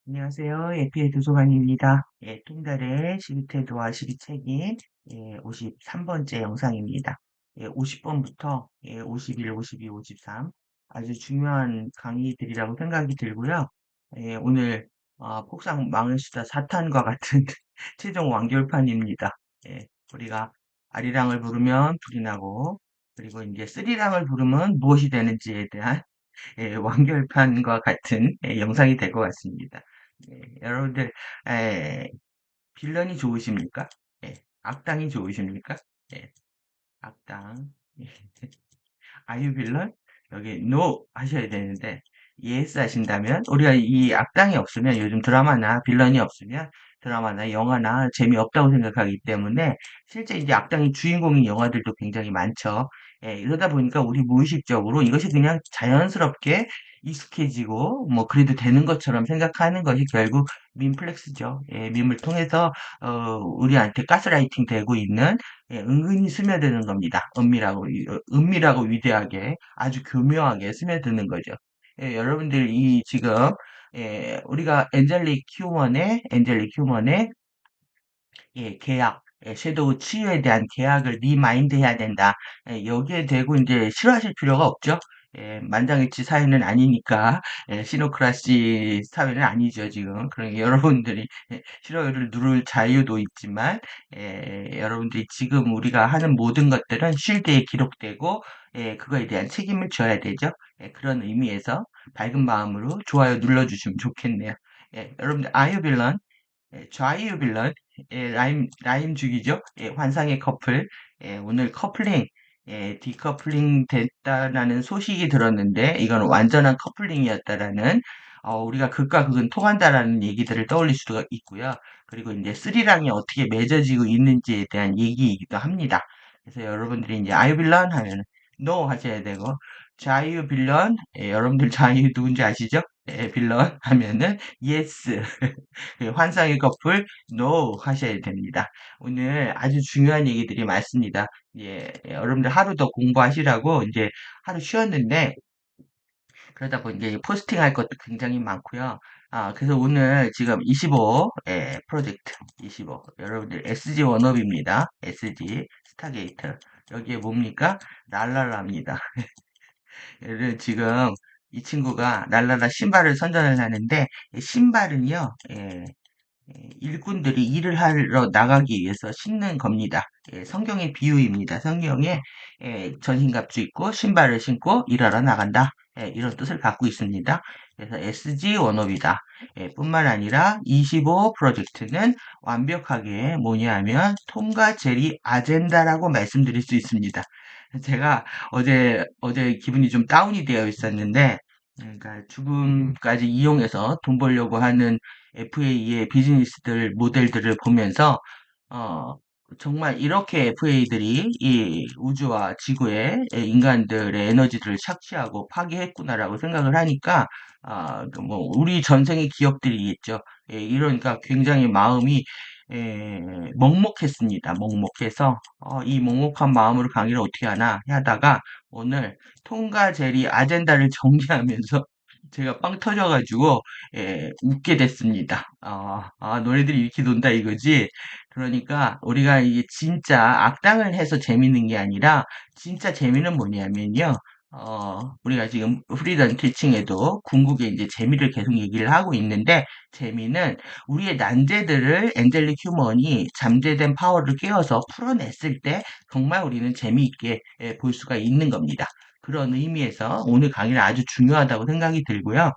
안녕하세요. 에피의 도서관입니다. 통달의 시기태도와 시기책임 53번째 영상입니다. 50번부터 51, 52, 53 아주 중요한 강의들이라고 생각이 들고요. 오늘 폭삭 망을 수다 사탄과 같은 최종 완결판입니다. 우리가 아리랑을 부르면 불이 나고 그리고 이제 스리랑을 부르면 무엇이 되는지에 대한 완결판과 같은 영상이 될 것 같습니다. 여러분들, 에, 빌런이 좋으십니까? 악당이 좋으십니까? 예, 악당. 예. 아유 빌런? 여기 no 하셔야 되는데 yes 하신다면 우리가 이 악당이 없으면 요즘 드라마나 빌런이 없으면 드라마나 영화나 재미없다고 생각하기 때문에 실제 이제 악당이 주인공인 영화들도 굉장히 많죠. 이러다 보니까 우리 무의식적으로 이것이 그냥 자연스럽게 익숙해지고 뭐 그래도 되는 것처럼 생각하는 것이 결국 밈플렉스죠. 밈을 통해서 우리한테 가스라이팅 되고 있는 은근히 스며드는 겁니다. 은밀하고 위대하게 아주 교묘하게 스며드는 거죠. 여러분들 이 지금 우리가 엔젤릭 휴먼의 계약, 섀도우 치유에 대한 계약을 리마인드 해야 된다. 여기에 대고 이제 싫어하실 필요가 없죠. 만장일치 사회는 아니니까, 시노크라시 사회는 아니죠, 지금. 그러니까 여러분들이 싫어요를 누를 자유도 있지만, 여러분들이 지금 우리가 하는 모든 것들은 쉴드에 기록되고, 그거에 대한 책임을 져야 되죠. 그런 의미에서 밝은 마음으로 좋아요 눌러주시면 좋겠네요. 여러분들, 아유빌런 좌이유 빌런, 라임 죽이죠? 환상의 커플, 오늘 커플링, 디커플링 됐다라는 소식이 들었는데, 이건 완전한 커플링이었다라는, 우리가 극과 극은 통한다라는 얘기들을 떠올릴 수가 있고요. 그리고 이제 스리랑이 어떻게 맺어지고 있는지에 대한 얘기이기도 합니다. 그래서 여러분들이 이제 아이유 빌런 하면, NO 하셔야 되고, 좌이유 빌런, 여러분들 좌이유 누군지 아시죠? 빌런 하면은, yes. 그 환상의 커플 NO 하셔야 됩니다. 오늘 아주 중요한 얘기들이 많습니다. 여러분들 하루 더 공부하시라고 이제 하루 쉬었는데 그러다 보니 이제 포스팅할 것도 굉장히 많고요. 그래서 오늘 지금 25 프로젝트 25 여러분들 SG 원업입니다. SG 스타게이트 여기에 뭡니까? 랄랄라입니다. 얘를 지금 이 친구가 랄랄라 신발을 선전을 하는데 신발은요. 일꾼들이 일을 하러 나가기 위해서 신는 겁니다. 성경의 비유입니다. 성경에 전신갑주 입고 신발을 신고 일하러 나간다. 이런 뜻을 갖고 있습니다. 그래서 SG 원업이다. 뿐만 아니라 25 프로젝트는 완벽하게 뭐냐면 톰과 제리 아젠다라고 말씀드릴 수 있습니다. 제가 어제 기분이 좀 다운이 되어 있었는데, 그러니까 죽음까지 이용해서 돈 벌려고 하는 FA의 비즈니스들 모델들을 보면서 어, 정말 이렇게 FA들이 이 우주와 지구의 인간들의 에너지들을 착취하고 파괴했구나라고 생각을 하니까 그뭐 우리 전생의 기억들이 있죠. 이러니까 굉장히 마음이 먹먹했습니다. 먹먹해서 이 먹먹한 마음으로 강의를 어떻게 하나 하다가 오늘 톰과 제리 아젠다를 정리하면서 제가 빵 터져가지고 웃게 됐습니다. 너네들이 이렇게 논다 이거지? 그러니까 우리가 이게 진짜 악당을 해서 재밌는 게 아니라 진짜 재미는 뭐냐면요. 우리가 지금 프리던 티칭에도 궁극의 이제 재미를 계속 얘기를 하고 있는데 재미는 우리의 난제들을 엔젤릭 휴먼이 잠재된 파워를 깨워서 풀어냈을 때 정말 우리는 재미있게 볼 수가 있는 겁니다. 그런 의미에서 오늘 강의는 아주 중요하다고 생각이 들고요.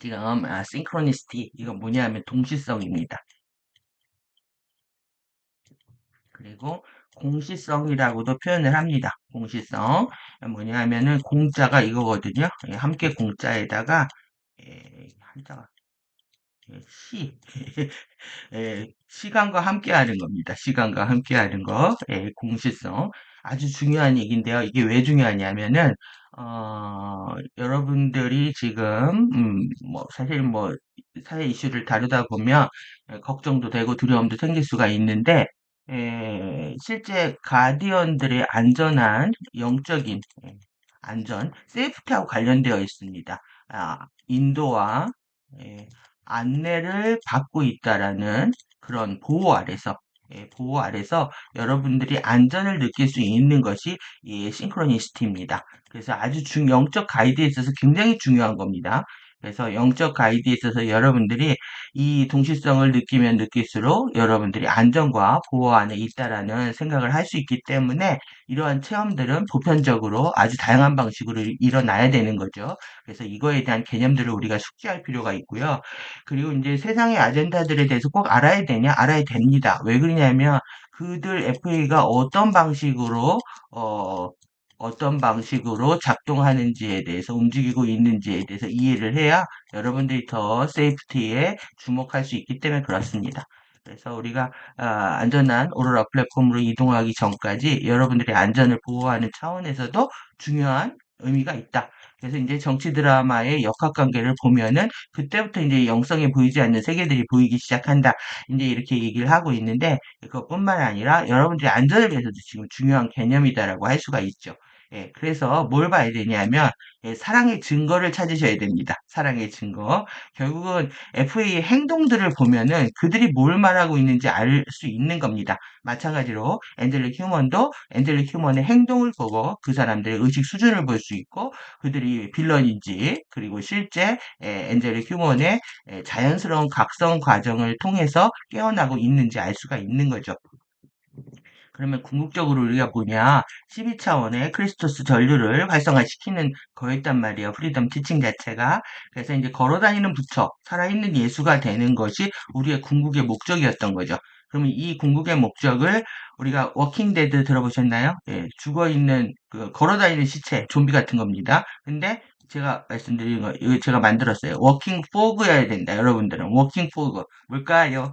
지금 싱크로니시티 이건 뭐냐면 동시성입니다. 그리고 공시성이라고도 표현을 합니다. 공시성 뭐냐 하면은 공자가 이거거든요. 함께 공자에다가 한자가 시 시간과 함께 하는 겁니다. 시간과 함께 하는 거 공시성 아주 중요한 얘기인데요. 이게 왜 중요하냐면은 여러분들이 지금 뭐 사실 뭐 사회 이슈를 다루다 보면 걱정도 되고 두려움도 생길 수가 있는데 실제 가디언들의 안전한 영적인 안전, 세이프티하고 관련되어 있습니다. 인도와 예, 안내를 받고 있다라는 그런 보호 아래서, 보호 아래서 여러분들이 안전을 느낄 수 있는 것이 이 싱크로니시티입니다. 그래서 아주 영적 가이드에 있어서 굉장히 중요한 겁니다. 그래서 영적 가이드에 있어서 여러분들이 이 동시성을 느끼면 느낄수록 여러분들이 안전과 보호 안에 있다라는 생각을 할 수 있기 때문에 이러한 체험들은 보편적으로 아주 다양한 방식으로 일어나야 되는 거죠. 그래서 이거에 대한 개념들을 우리가 숙지할 필요가 있고요. 그리고 이제 세상의 아젠다들에 대해서 꼭 알아야 되냐? 알아야 됩니다. 왜 그러냐면 그들 FA가 어, 어떤 방식으로 작동하는지에 대해서 움직이고 있는지에 대해서 이해를 해야 여러분들이 더 세이프티에 주목할 수 있기 때문에 그렇습니다. 그래서 우리가 안전한 오로라 플랫폼으로 이동하기 전까지 여러분들의 안전을 보호하는 차원에서도 중요한 의미가 있다. 그래서 이제 정치 드라마의 역학관계를 보면은 그때부터 이제 영성에 보이지 않는 세계들이 보이기 시작한다. 이제 이렇게 얘기를 하고 있는데 그것뿐만 아니라 여러분들의 안전을 위해서도 지금 중요한 개념이다라고 할 수가 있죠. 예, 그래서 뭘 봐야 되냐면 사랑의 증거를 찾으셔야 됩니다. 사랑의 증거. 결국은 FA의 행동들을 보면은 그들이 뭘 말하고 있는지 알 수 있는 겁니다. 마찬가지로 엔젤릭 휴먼도 엔젤릭 휴먼의 행동을 보고 그 사람들의 의식 수준을 볼 수 있고 그들이 빌런인지 그리고 실제 엔젤릭 휴먼의 자연스러운 각성 과정을 통해서 깨어나고 있는지 알 수가 있는 거죠. 그러면 궁극적으로 우리가 뭐냐? 12차원의 크리스토스 전류를 활성화시키는 거였단 말이에요. 프리덤 티칭 자체가. 그래서 이제 걸어다니는 부처, 살아있는 예수가 되는 것이 우리의 궁극의 목적이었던 거죠. 그러면 이 궁극의 목적을 우리가 워킹 데드 들어보셨나요? 예, 죽어있는, 걸어다니는 시체, 좀비 같은 겁니다. 근데 제가 말씀드린 거, 이거 제가 만들었어요. 워킹 포그여야 된다, 여러분들은. 워킹 포그. 뭘까요?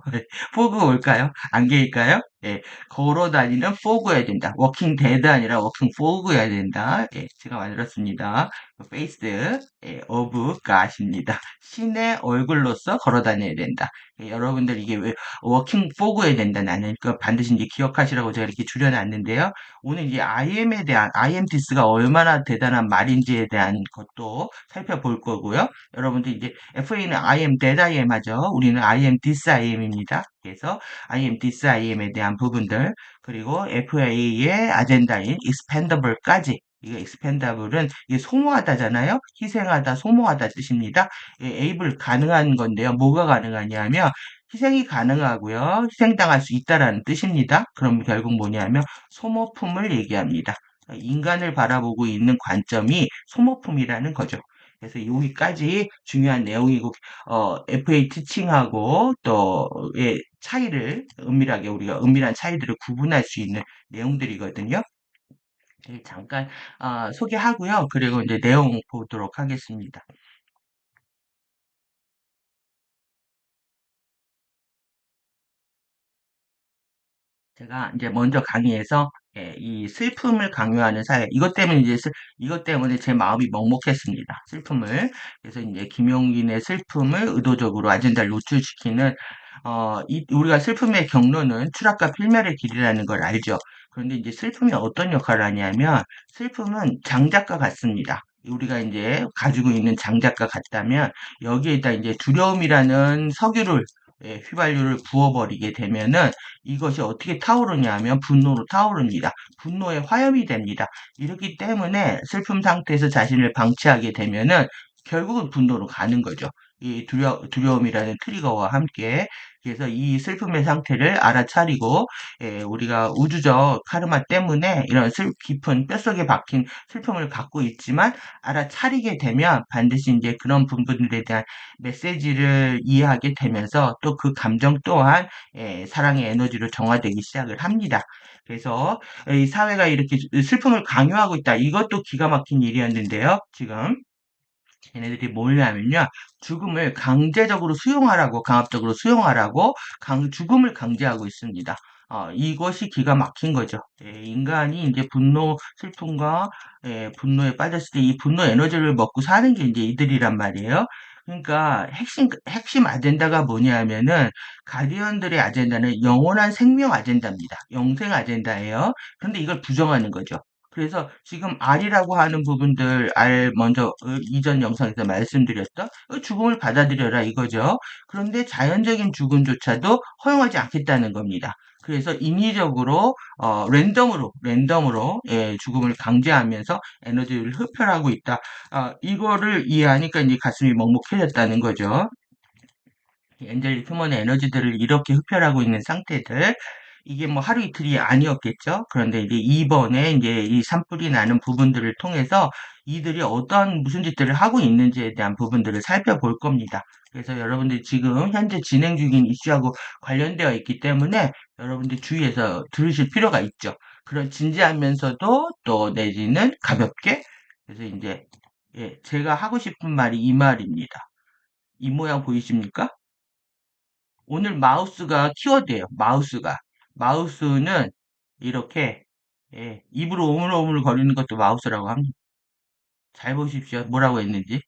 포그 뭘까요? 안개일까요? 예, 걸어 다니는 포그여야 된다. 워킹 데드 아니라 워킹 포그여야 된다. 예, 제가 만들었습니다. 페이스 오브 갓입니다. 신의 얼굴로서 걸어 다녀야 된다. 예, 여러분들 이게 왜 워킹 포그여야 된다. 나는 그 반드시 이제 기억하시라고 제가 이렇게 줄여놨는데요. 오늘 이제 IM에 대한 IM 디스가 얼마나 대단한 말인지에 대한 것도 살펴볼 거고요. 여러분들 이제 FA는 IM dead IM 하죠. 우리는 IM this IM입니다. 그래서 IM, this IM에 대한 부분들, 그리고 FA의 아젠다인 expendable까지, 이게 expendable은 이게 소모하다잖아요. 희생하다, 소모하다 뜻입니다. able 가능한 건데요. 뭐가 가능하냐면 희생이 가능하고요. 희생당할 수 있다라는 뜻입니다. 그럼 결국 뭐냐면 소모품을 얘기합니다. 인간을 바라보고 있는 관점이 소모품이라는 거죠. 그래서 여기까지 중요한 내용이고 FA 티칭하고 또의 차이를 은밀하게 우리가 은밀한 차이들을 구분할 수 있는 내용들이거든요. 잠깐 소개하고요. 그리고 이제 내용 보도록 하겠습니다. 제가 이제 먼저 강의에서 이 슬픔을 강요하는 사회 이것 때문에 제 마음이 먹먹했습니다. 슬픔을 그래서 이제 김용긴의 슬픔을 의도적으로 아젠다를 노출시키는 우리가 슬픔의 경로는 추락과 필멸의 길이라는 걸 알죠. 그런데 이제 슬픔이 어떤 역할을 하냐면 슬픔은 장작과 같습니다. 우리가 이제 가지고 있는 장작과 같다면 여기에다 이제 두려움이라는 석유를 휘발유를 부어버리게 되면은 이것이 어떻게 타오르냐면 분노로 타오릅니다. 분노의 화염이 됩니다. 이렇기 때문에 슬픔 상태에서 자신을 방치하게 되면은 결국은 분노로 가는 거죠. 이 두려움이라는 트리거와 함께. 그래서 이 슬픔의 상태를 알아차리고, 우리가 우주적 카르마 때문에 이런 깊은 뼛속에 박힌 슬픔을 갖고 있지만, 알아차리게 되면 반드시 이제 그런 부분들에 대한 메시지를 이해하게 되면서 또 그 감정 또한 사랑의 에너지로 정화되기 시작을 합니다. 그래서 이 사회가 이렇게 슬픔을 강요하고 있다. 이것도 기가 막힌 일이었는데요. 지금 얘네들이 뭐냐면요. 죽음을 강제적으로 수용하라고, 강압적으로 수용하라고 죽음을 강제하고 있습니다. 이것이 기가 막힌 거죠. 인간이 이제 분노, 슬픔과 분노에 빠졌을 때 이 분노 에너지를 먹고 사는 게 이제 이들이란 말이에요. 그러니까 핵심 아젠다가 뭐냐면은 가디언들의 아젠다는 영원한 생명 아젠다입니다. 영생 아젠다예요. 그런데 이걸 부정하는 거죠. 그래서 지금 R이라고 하는 부분들, R 먼저 이전 영상에서 말씀드렸던 죽음을 받아들여라 이거죠. 그런데 자연적인 죽음조차도 허용하지 않겠다는 겁니다. 그래서 인위적으로 랜덤으로 죽음을 강제하면서 에너지를 흡혈하고 있다. 이거를 이해하니까 이제 가슴이 먹먹해졌다는 거죠. 엔젤릭 휴먼의 에너지들을 이렇게 흡혈하고 있는 상태들. 이게 뭐 하루 이틀이 아니었겠죠. 그런데 이제 이번에 이제 이 산불이 나는 부분들을 통해서 이들이 어떠한 무슨 짓들을 하고 있는지에 대한 부분들을 살펴볼 겁니다. 그래서 여러분들이 지금 현재 진행 중인 이슈하고 관련되어 있기 때문에 여러분들 주의해서 들으실 필요가 있죠. 그런 진지하면서도 또 내지는 가볍게. 그래서 이제 제가 하고 싶은 말이 이 말입니다. 이 모양 보이십니까? 오늘 마우스가 키워드예요. 마우스가. 마우스는 이렇게 입으로 오물오물 거리는 것도 마우스라고 합니다. 잘 보십시오. 뭐라고 했는지.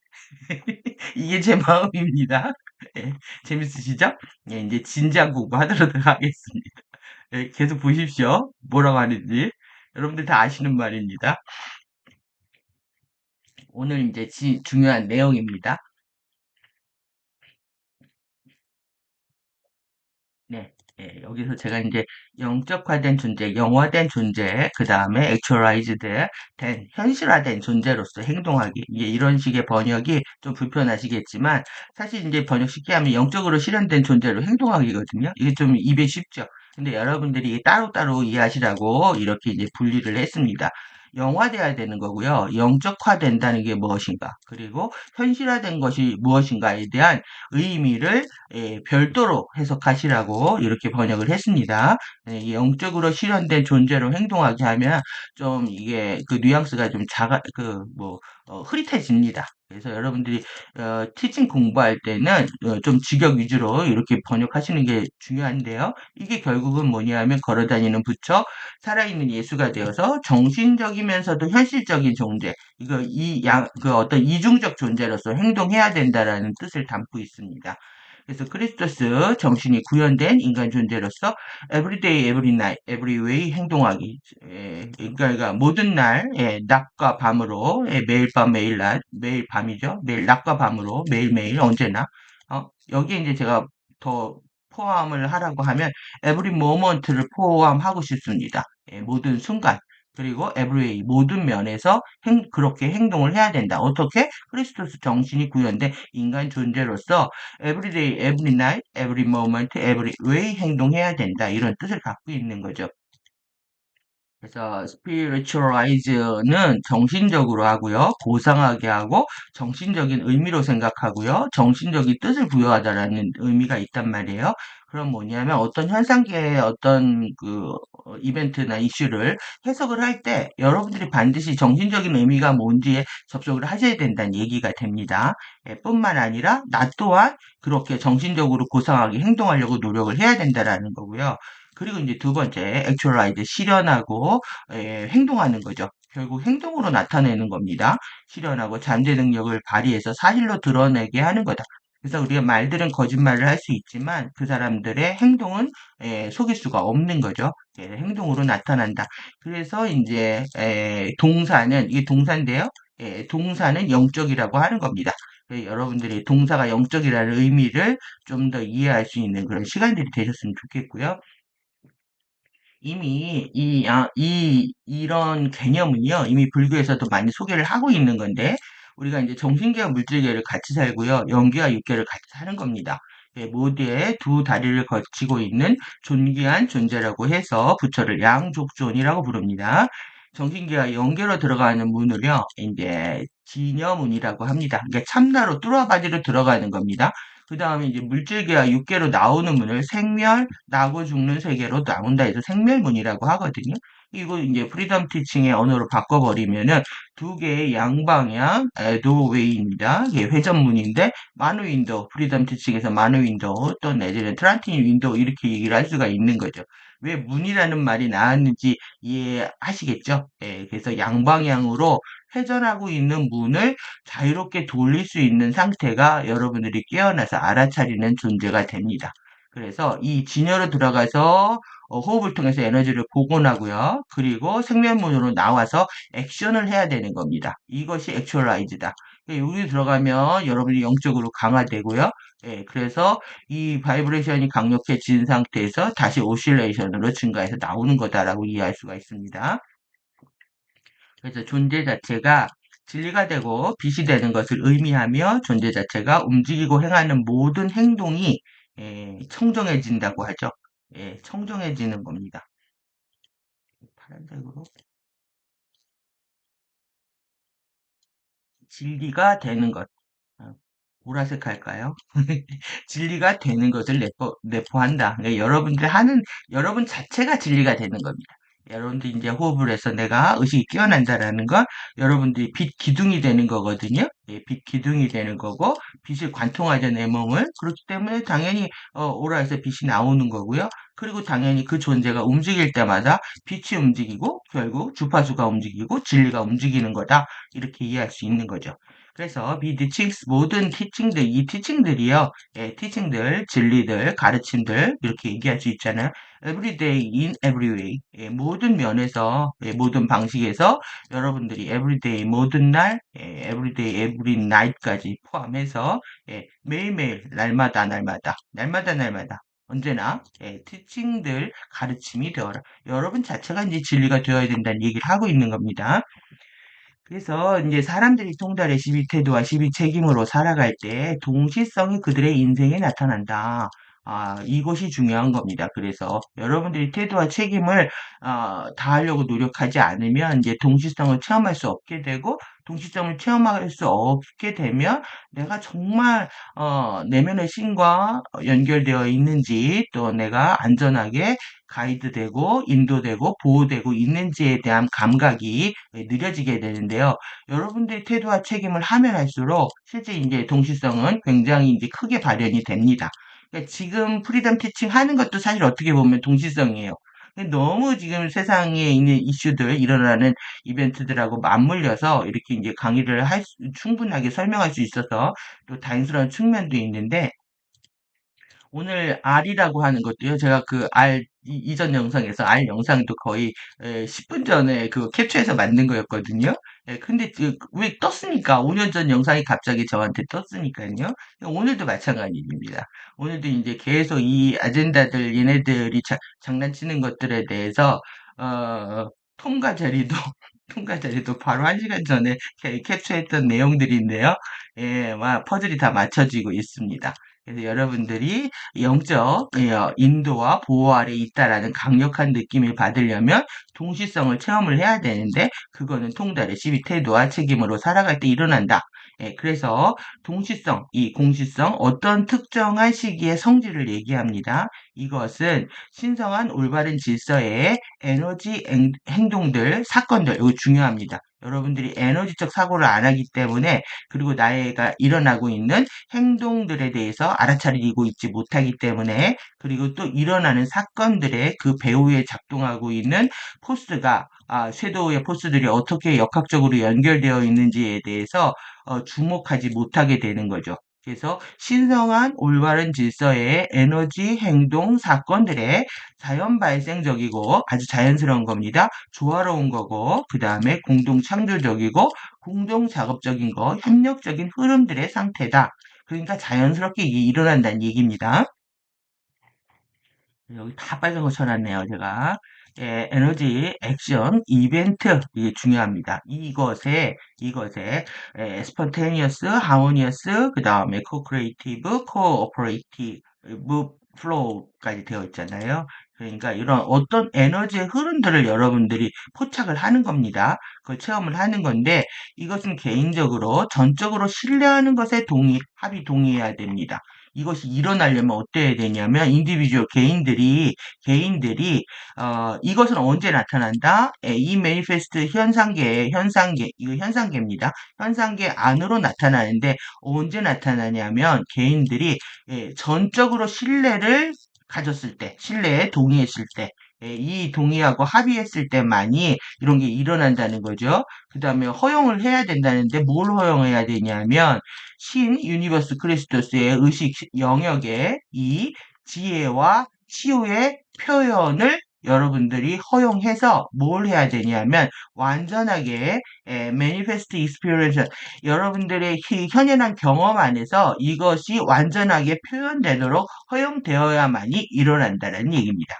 이게 제 마음입니다. 예, 재밌으시죠? 예, 이제 진지한 공부하도록 하겠습니다. 예, 계속 보십시오. 뭐라고 하는지. 여러분들 다 아시는 말입니다. 오늘 이제 중요한 내용입니다. 네, 여기서 제가 이제 영적화된 존재, 영화된 존재, 그 다음에 actualized 된, 현실화된 존재로서 행동하기. 이게 이런 식의 번역이 좀 불편하시겠지만, 사실 이제 번역 쉽게 하면 영적으로 실현된 존재로 행동하기거든요. 이게 좀 입에 쉽죠. 근데 여러분들이 따로따로 이해하시라고 이렇게 이제 분리를 했습니다. 영화돼야 되는 거고요. 영적화된다는 게 무엇인가, 그리고 현실화된 것이 무엇인가에 대한 의미를 별도로 해석하시라고 이렇게 번역을 했습니다. 이게 영적으로 실현된 존재로 행동하게 하면 좀 이게 그 뉘앙스가 좀 흐릿해집니다. 그래서 여러분들이 티칭 공부할 때는 좀 직역 위주로 이렇게 번역하시는 게 중요한데요. 이게 결국은 뭐냐면 걸어다니는 부처, 살아있는 예수가 되어서 정신적이면서도 현실적인 존재, 이거 그 어떤 이중적 존재로서 행동해야 된다라는 뜻을 담고 있습니다. 그래서 크리스토스 정신이 구현된 인간 존재로서 everyday, every night, every way 행동하기. 그러니까 모든 날, 낮과 밤으로, 매일 밤, 매일 낮, 매일 밤이죠. 매일 낮과 밤으로, 매일매일 언제나. 여기에 이제 제가 더 포함을 하라고 하면 every moment를 포함하고 싶습니다. 모든 순간. 그리고 every 모든 면에서 그렇게 행동을 해야 된다. 어떻게? 크리스토스 정신이 구현된 인간 존재로서 every day, every night, every moment, every way 행동해야 된다. 이런 뜻을 갖고 있는 거죠. 그래서 spiritualize는 정신적으로 하고요. 고상하게 하고 정신적인 의미로 생각하고요. 정신적인 뜻을 부여하다라는 의미가 있단 말이에요. 그럼 뭐냐면 어떤 현상계의 어떤 이벤트나 이슈를 해석을 할 때 여러분들이 반드시 정신적인 의미가 뭔지에 접속을 하셔야 된다는 얘기가 됩니다. 뿐만 아니라 나 또한 그렇게 정신적으로 고상하게 행동하려고 노력을 해야 된다라는 거고요. 그리고 이제 두 번째, actualize, 실현하고, 행동하는 거죠. 결국 행동으로 나타내는 겁니다. 실현하고 잠재 능력을 발휘해서 사실로 드러내게 하는 거다. 그래서 우리가 말들은 거짓말을 할 수 있지만 그 사람들의 행동은 속일 수가 없는 거죠. 행동으로 나타난다. 그래서 이제 동사는 이게 동사인데요. 동사는 영적이라고 하는 겁니다. 여러분들이 동사가 영적이라는 의미를 좀 더 이해할 수 있는 그런 시간들이 되셨으면 좋겠고요. 이미 이런 개념은요, 이미 불교에서도 많이 소개를 하고 있는 건데, 우리가 이제 정신계와 물질계를 같이 살고요, 영계와 육계를 같이 사는 겁니다. 모두의 두 다리를 거치고 있는 존귀한 존재라고 해서 부처를 양족존이라고 부릅니다. 정신계와 영계로 들어가는 문을요, 이제 진여문이라고 합니다. 그러니까 참나로 뚜라바지로 들어가는 겁니다. 그 다음에 이제 물질계와 육계로 나오는 문을 생멸, 나고 죽는 세계로 나온다 해서 생멸문이라고 하거든요. 이거 이제 프리덤 티칭의 언어로 바꿔버리면은 두 개의 양방향 도웨이입니다. 이게 회전문인데 마누 윈도우, 프리덤 티칭에서 마누 윈도우 또 내지는 트란틴 윈도우 이렇게 얘기를 할 수가 있는 거죠. 왜 문이라는 말이 나왔는지 이해하시겠죠? 그래서 양방향으로 회전하고 있는 문을 자유롭게 돌릴 수 있는 상태가 여러분들이 깨어나서 알아차리는 존재가 됩니다. 그래서 이 진여로 들어가서 호흡을 통해서 에너지를 복원하고요. 그리고 생면문으로 나와서 액션을 해야 되는 겁니다. 이것이 액츄얼라이즈다. 여기 들어가면 여러분이 영적으로 강화되고요. 예, 그래서 이 바이브레이션이 강력해진 상태에서 다시 오실레이션으로 증가해서 나오는 거다라고 이해할 수가 있습니다. 그래서 존재 자체가 진리가 되고 빛이 되는 것을 의미하며 존재 자체가 움직이고 행하는 모든 행동이 청정해진다고 하죠. 예, 청정해지는 겁니다. 파란색으로 진리가 되는 것. 아, 보라색 할까요? 진리가 되는 것을 내포한다. 그러니까 여러분 자체가 진리가 되는 겁니다. 여러분들이 이제 호흡을 해서 내가 의식이 깨어난다라는 건 여러분들이 빛 기둥이 되는 거거든요. 예, 빛 기둥이 되는 거고, 빛을 관통하죠, 내 몸을. 그렇기 때문에 당연히, 오라에서 빛이 나오는 거고요. 그리고 당연히 그 존재가 움직일 때마다 빛이 움직이고, 결국 주파수가 움직이고, 진리가 움직이는 거다. 이렇게 이해할 수 있는 거죠. 그래서 모든 티칭들, 이 티칭들이요, 예, 티칭들, 진리들, 가르침들, 이렇게 얘기할 수 있잖아요. Every day in every way. 예, 모든 면에서, 예, 모든 방식에서 여러분들이 every day, 모든 날, 예, every day, every night까지 포함해서, 예, 매일매일, 날마다, 언제나, 예, 티칭들, 가르침이 되어라. 여러분 자체가 이제 진리가 되어야 된다는 얘기를 하고 있는 겁니다. 그래서 이제 사람들이 통달의 12태도와 12책임으로 살아갈 때 동시성이 그들의 인생에 나타난다. 이것이 중요한 겁니다. 그래서 여러분들이 태도와 책임을 다하려고 노력하지 않으면 이제 동시성을 체험할 수 없게 되고 동시성을 체험할 수 없게 되면 내가 정말 내면의 신과 연결되어 있는지 또 내가 안전하게 가이드되고 인도되고 보호되고 있는지에 대한 감각이 느려지게 되는데요. 여러분들의 태도와 책임을 하면 할수록 실제 이제 동시성은 굉장히 이제 크게 발현이 됩니다. 그러니까 지금 프리덤 티칭 하는 것도 사실 어떻게 보면 동시성이에요. 너무 지금 세상에 있는 이슈들, 일어나는 이벤트들하고 맞물려서 이렇게 이제 강의를 충분하게 설명할 수 있어서 또 다행스러운 측면도 있는데, 오늘 R이라고 하는 것도요. 제가 그 이전 영상에서 R 영상도 거의 10분 전에 그 캡처해서 만든 거였거든요. 근데 왜 떴으니까 5년 전 영상이 갑자기 저한테 떴으니까요. 오늘도 마찬가지입니다. 오늘도 이제 계속 이 아젠다들 얘네들이 장난치는 것들에 대해서 톰과 제리도 톰과 제리도 바로 1시간 전에 캡처했던 내용들인데요. 예, 막 퍼즐이 다 맞춰지고 있습니다. 그래서 여러분들이 영적 인도와 보호 아래 있다라는 강력한 느낌을 받으려면 동시성을 체험을 해야 되는데 그거는 통달의 시비 태도와 책임으로 살아갈 때 일어난다. 예, 그래서 동시성, 이 공시성 어떤 특정한 시기의 성질을 얘기합니다. 이것은 신성한 올바른 질서의 에너지 행동들, 사건들, 이거 중요합니다. 여러분들이 에너지적 사고를 안 하기 때문에 그리고 나이가 일어나고 있는 행동들에 대해서 알아차리고 있지 못하기 때문에 그리고 또 일어나는 사건들의 그 배후에 작동하고 있는 포스가 섀도우의 포스들이 어떻게 역학적으로 연결되어 있는지에 대해서 주목하지 못하게 되는 거죠. 그래서 신성한 올바른 질서의 에너지 행동 사건들의 자연 발생적이고 아주 자연스러운 겁니다. 조화로운 거고 그 다음에 공동 창조적이고 공동 작업적인 거 협력적인 흐름들의 상태다. 그러니까 자연스럽게 이게 일어난다는 얘기입니다. 여기 다 빨간 거 쳐놨네요, 제가. 예, 에너지, 액션, 이벤트, 이게 중요합니다. 이것에, 스폰테니어스, 하모니어스, 그 다음에 코크리에이티브, 코오퍼레이티브, 플로우까지 되어 있잖아요. 그러니까 이런 어떤 에너지의 흐름들을 여러분들이 포착을 하는 겁니다. 그걸 체험을 하는 건데, 이것은 개인적으로, 전적으로 신뢰하는 것에 합의 동의해야 됩니다. 이것이 일어나려면 어때야 되냐면 인디비주얼 개인들이 이것은 언제 나타난다? 이 매니페스트 현상계 이거 현상계입니다. 현상계 안으로 나타나는데 언제 나타나냐면 개인들이 전적으로 신뢰를 가졌을 때, 신뢰에 동의했을 때, 이 동의하고 합의했을 때만이 이런 게 일어난다는 거죠. 그 다음에 허용을 해야 된다는데 뭘 허용해야 되냐면 유니버스 크리스토스의 의식 영역에 이 지혜와 치유의 표현을 여러분들이 허용해서 뭘 해야 되냐면 완전하게 manifest experience 여러분들의 현연한 경험 안에서 이것이 완전하게 표현되도록 허용되어야만이 일어난다는 얘기입니다.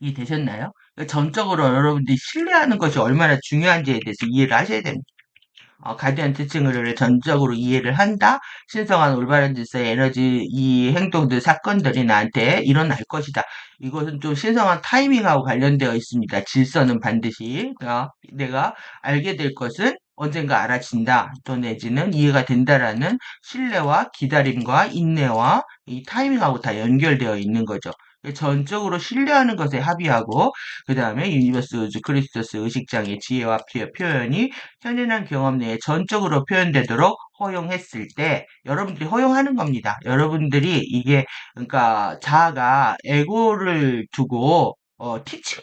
이해되셨나요? 전적으로 여러분들이 신뢰하는 것이 얼마나 중요한지에 대해서 이해를 하셔야 됩니다. 가디언 특징을 전적으로 이해를 한다. 신성한 올바른 질서의 에너지, 이 행동들, 사건들이 나한테 일어날 것이다. 이것은 좀 신성한 타이밍하고 관련되어 있습니다. 질서는 반드시 내가 알게 될 것은 언젠가 알아진다. 또 내지는 이해가 된다라는 신뢰와 기다림과 인내와 이 타이밍하고 다 연결되어 있는 거죠. 전적으로 신뢰하는 것에 합의하고 그 다음에 유니버스 우주 크리스토스 의식장의 지혜와 표현이 현연한 경험 내에 전적으로 표현되도록 허용했을 때 여러분들이 허용하는 겁니다. 여러분들이 이게 그러니까 자아가 에고를 두고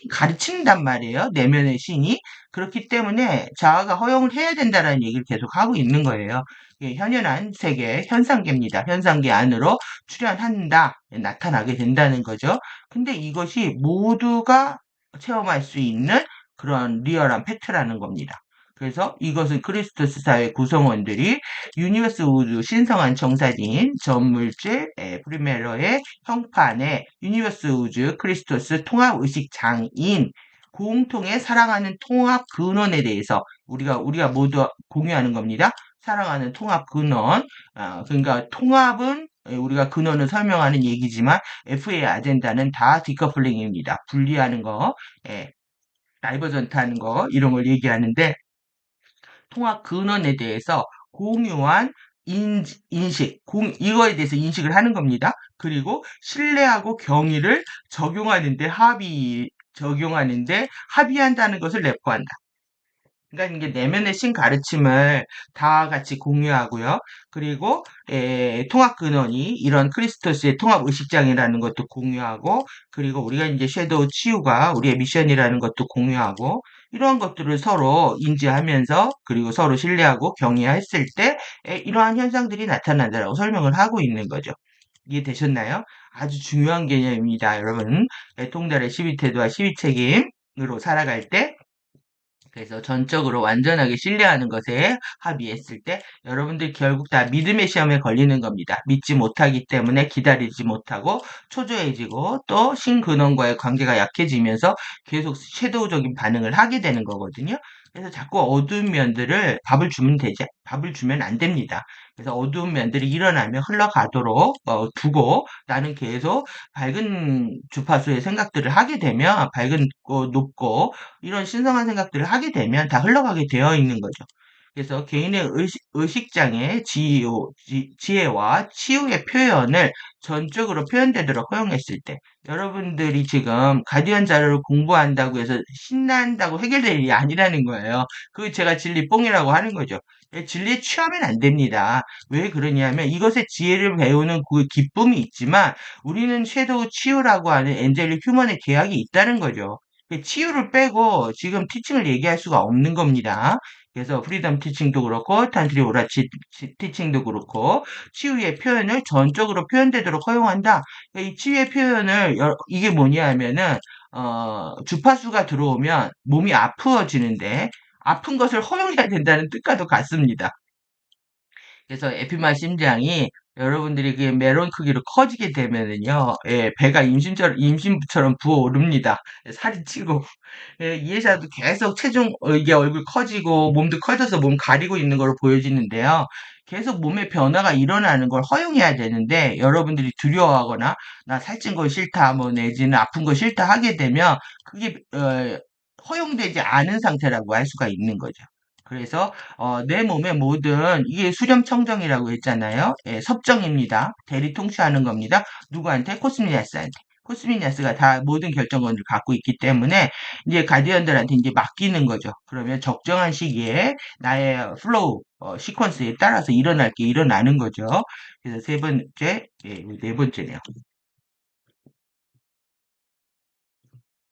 가르친단 말이에요. 내면의 신이. 그렇기 때문에 자아가 허용을 해야 된다라는 얘기를 계속 하고 있는 거예요. 이게 현연한 세계, 현상계입니다. 현상계 안으로 출현한다, 나타나게 된다는 거죠. 근데 이것이 모두가 체험할 수 있는 그런 리얼한 팩트라는 겁니다. 그래서 이것은 크리스토스 사회 구성원들이 유니버스 우주 신성한 정사진 전물질 프리메러의 형판에 유니버스 우주 크리스토스 통합의식 장인 공통의 사랑하는 통합 근원에 대해서 우리가 모두 공유하는 겁니다. 사랑하는 통합 근원. 그러니까 통합은 우리가 근원을 설명하는 얘기지만 FA 아젠다는 다 디커플링입니다. 분리하는 거, 다이버전트 하는 거 이런 걸 얘기하는데 통합 근원에 대해서 공유한 인식, 이거에 대해서 인식을 하는 겁니다. 그리고 신뢰하고 경의를 적용하는데 합의한다는 것을 내포한다. 그러니까 이게 내면의 신 가르침을 다 같이 공유하고요. 그리고 통합 근원이 이런 크리스토스의 통합 의식장이라는 것도 공유하고, 그리고 우리가 이제 섀도우 치유가 우리의 미션이라는 것도 공유하고, 이러한 것들을 서로 인지하면서 그리고 서로 신뢰하고 경의했을 때 이러한 현상들이 나타난다라고 설명을 하고 있는 거죠. 이해되셨나요? 아주 중요한 개념입니다, 여러분. 통달의 12태도와 12책임으로 살아갈 때 그래서 전적으로 완전하게 신뢰하는 것에 합의했을 때 여러분들 결국 다 믿음의 시험에 걸리는 겁니다. 믿지 못하기 때문에 기다리지 못하고 초조해지고 또 신근원과의 관계가 약해지면서 계속 섀도우적인 반응을 하게 되는 거거든요. 그래서 자꾸 어두운 면들을 밥을 주면 안 됩니다. 그래서 어두운 면들이 일어나면 흘러가도록 두고 나는 계속 밝은 주파수의 생각들을 하게 되면 밝은 높고 이런 신성한 생각들을 하게 되면 다 흘러가게 되어 있는 거죠. 그래서 개인의 의식장의 지혜와 치유의 표현을 전적으로 표현되도록 허용했을 때 여러분들이 지금 가디언 자료를 공부한다고 해서 신난다고 해결될 일이 아니라는 거예요. 그 제가 진리 뽕이라고 하는 거죠. 진리에 취하면 안 됩니다. 왜 그러냐면 이것의 지혜를 배우는 그 기쁨이 있지만 우리는 섀도우 치유라고 하는 엔젤릭 휴먼의 계약이 있다는 거죠. 치유를 빼고 지금 티칭을 얘기할 수가 없는 겁니다. 그래서 프리덤 티칭도 그렇고 탄트리 오라치 티칭도 그렇고 치유의 표현을 전적으로 표현되도록 허용한다. 이 치유의 표현을 이게 뭐냐 하면은 주파수가 들어오면 몸이 아프어지는데 아픈 것을 허용해야 된다는 뜻과도 같습니다. 그래서 에피만 심장이 여러분들이 그 메론 크기로 커지게 되면은요, 배가 임신부처럼 부어오릅니다. 살이 찌고, 이해자도 계속 이게 얼굴 커지고, 몸도 커져서 몸 가리고 있는 걸로 보여지는데요. 계속 몸의 변화가 일어나는 걸 허용해야 되는데, 여러분들이 두려워하거나, 나 살찐 거 싫다, 뭐, 내지는 아픈 거 싫다 하게 되면, 그게, 허용되지 않은 상태라고 할 수가 있는 거죠. 그래서 내 몸의 모든 이게 수렴청정이라고 했잖아요. 섭정입니다. 대리 통치하는 겁니다. 누구한테? 코스미니아스한테. 코스미니아스가 다 모든 결정권을 갖고 있기 때문에 이제 가디언들한테 이제 맡기는 거죠. 그러면 적정한 시기에 나의 플로우 시퀀스에 따라서 일어날 게 일어나는 거죠. 그래서 세 번째, 네 번째네요.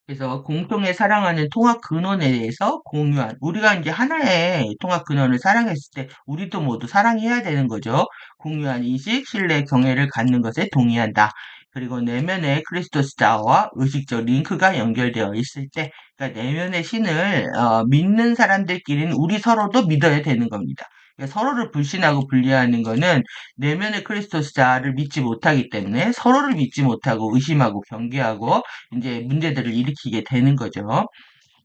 그래서 공통의 사랑하는 통합 근원에 대해서 공유한, 우리가 이제 하나의 통합 근원을 사랑했을 때 우리도 모두 사랑해야 되는 거죠. 공유한 인식, 신뢰, 경애를 갖는 것에 동의한다. 그리고 내면의 크리스토스 자아와 의식적 링크가 연결되어 있을 때, 그러니까 내면의 신을 믿는 사람들끼리는 우리 서로도 믿어야 되는 겁니다. 그러니까 서로를 불신하고 분리하는 거는 내면의 크리스토스 자아를 믿지 못하기 때문에 서로를 믿지 못하고 의심하고 경계하고 이제 문제들을 일으키게 되는 거죠.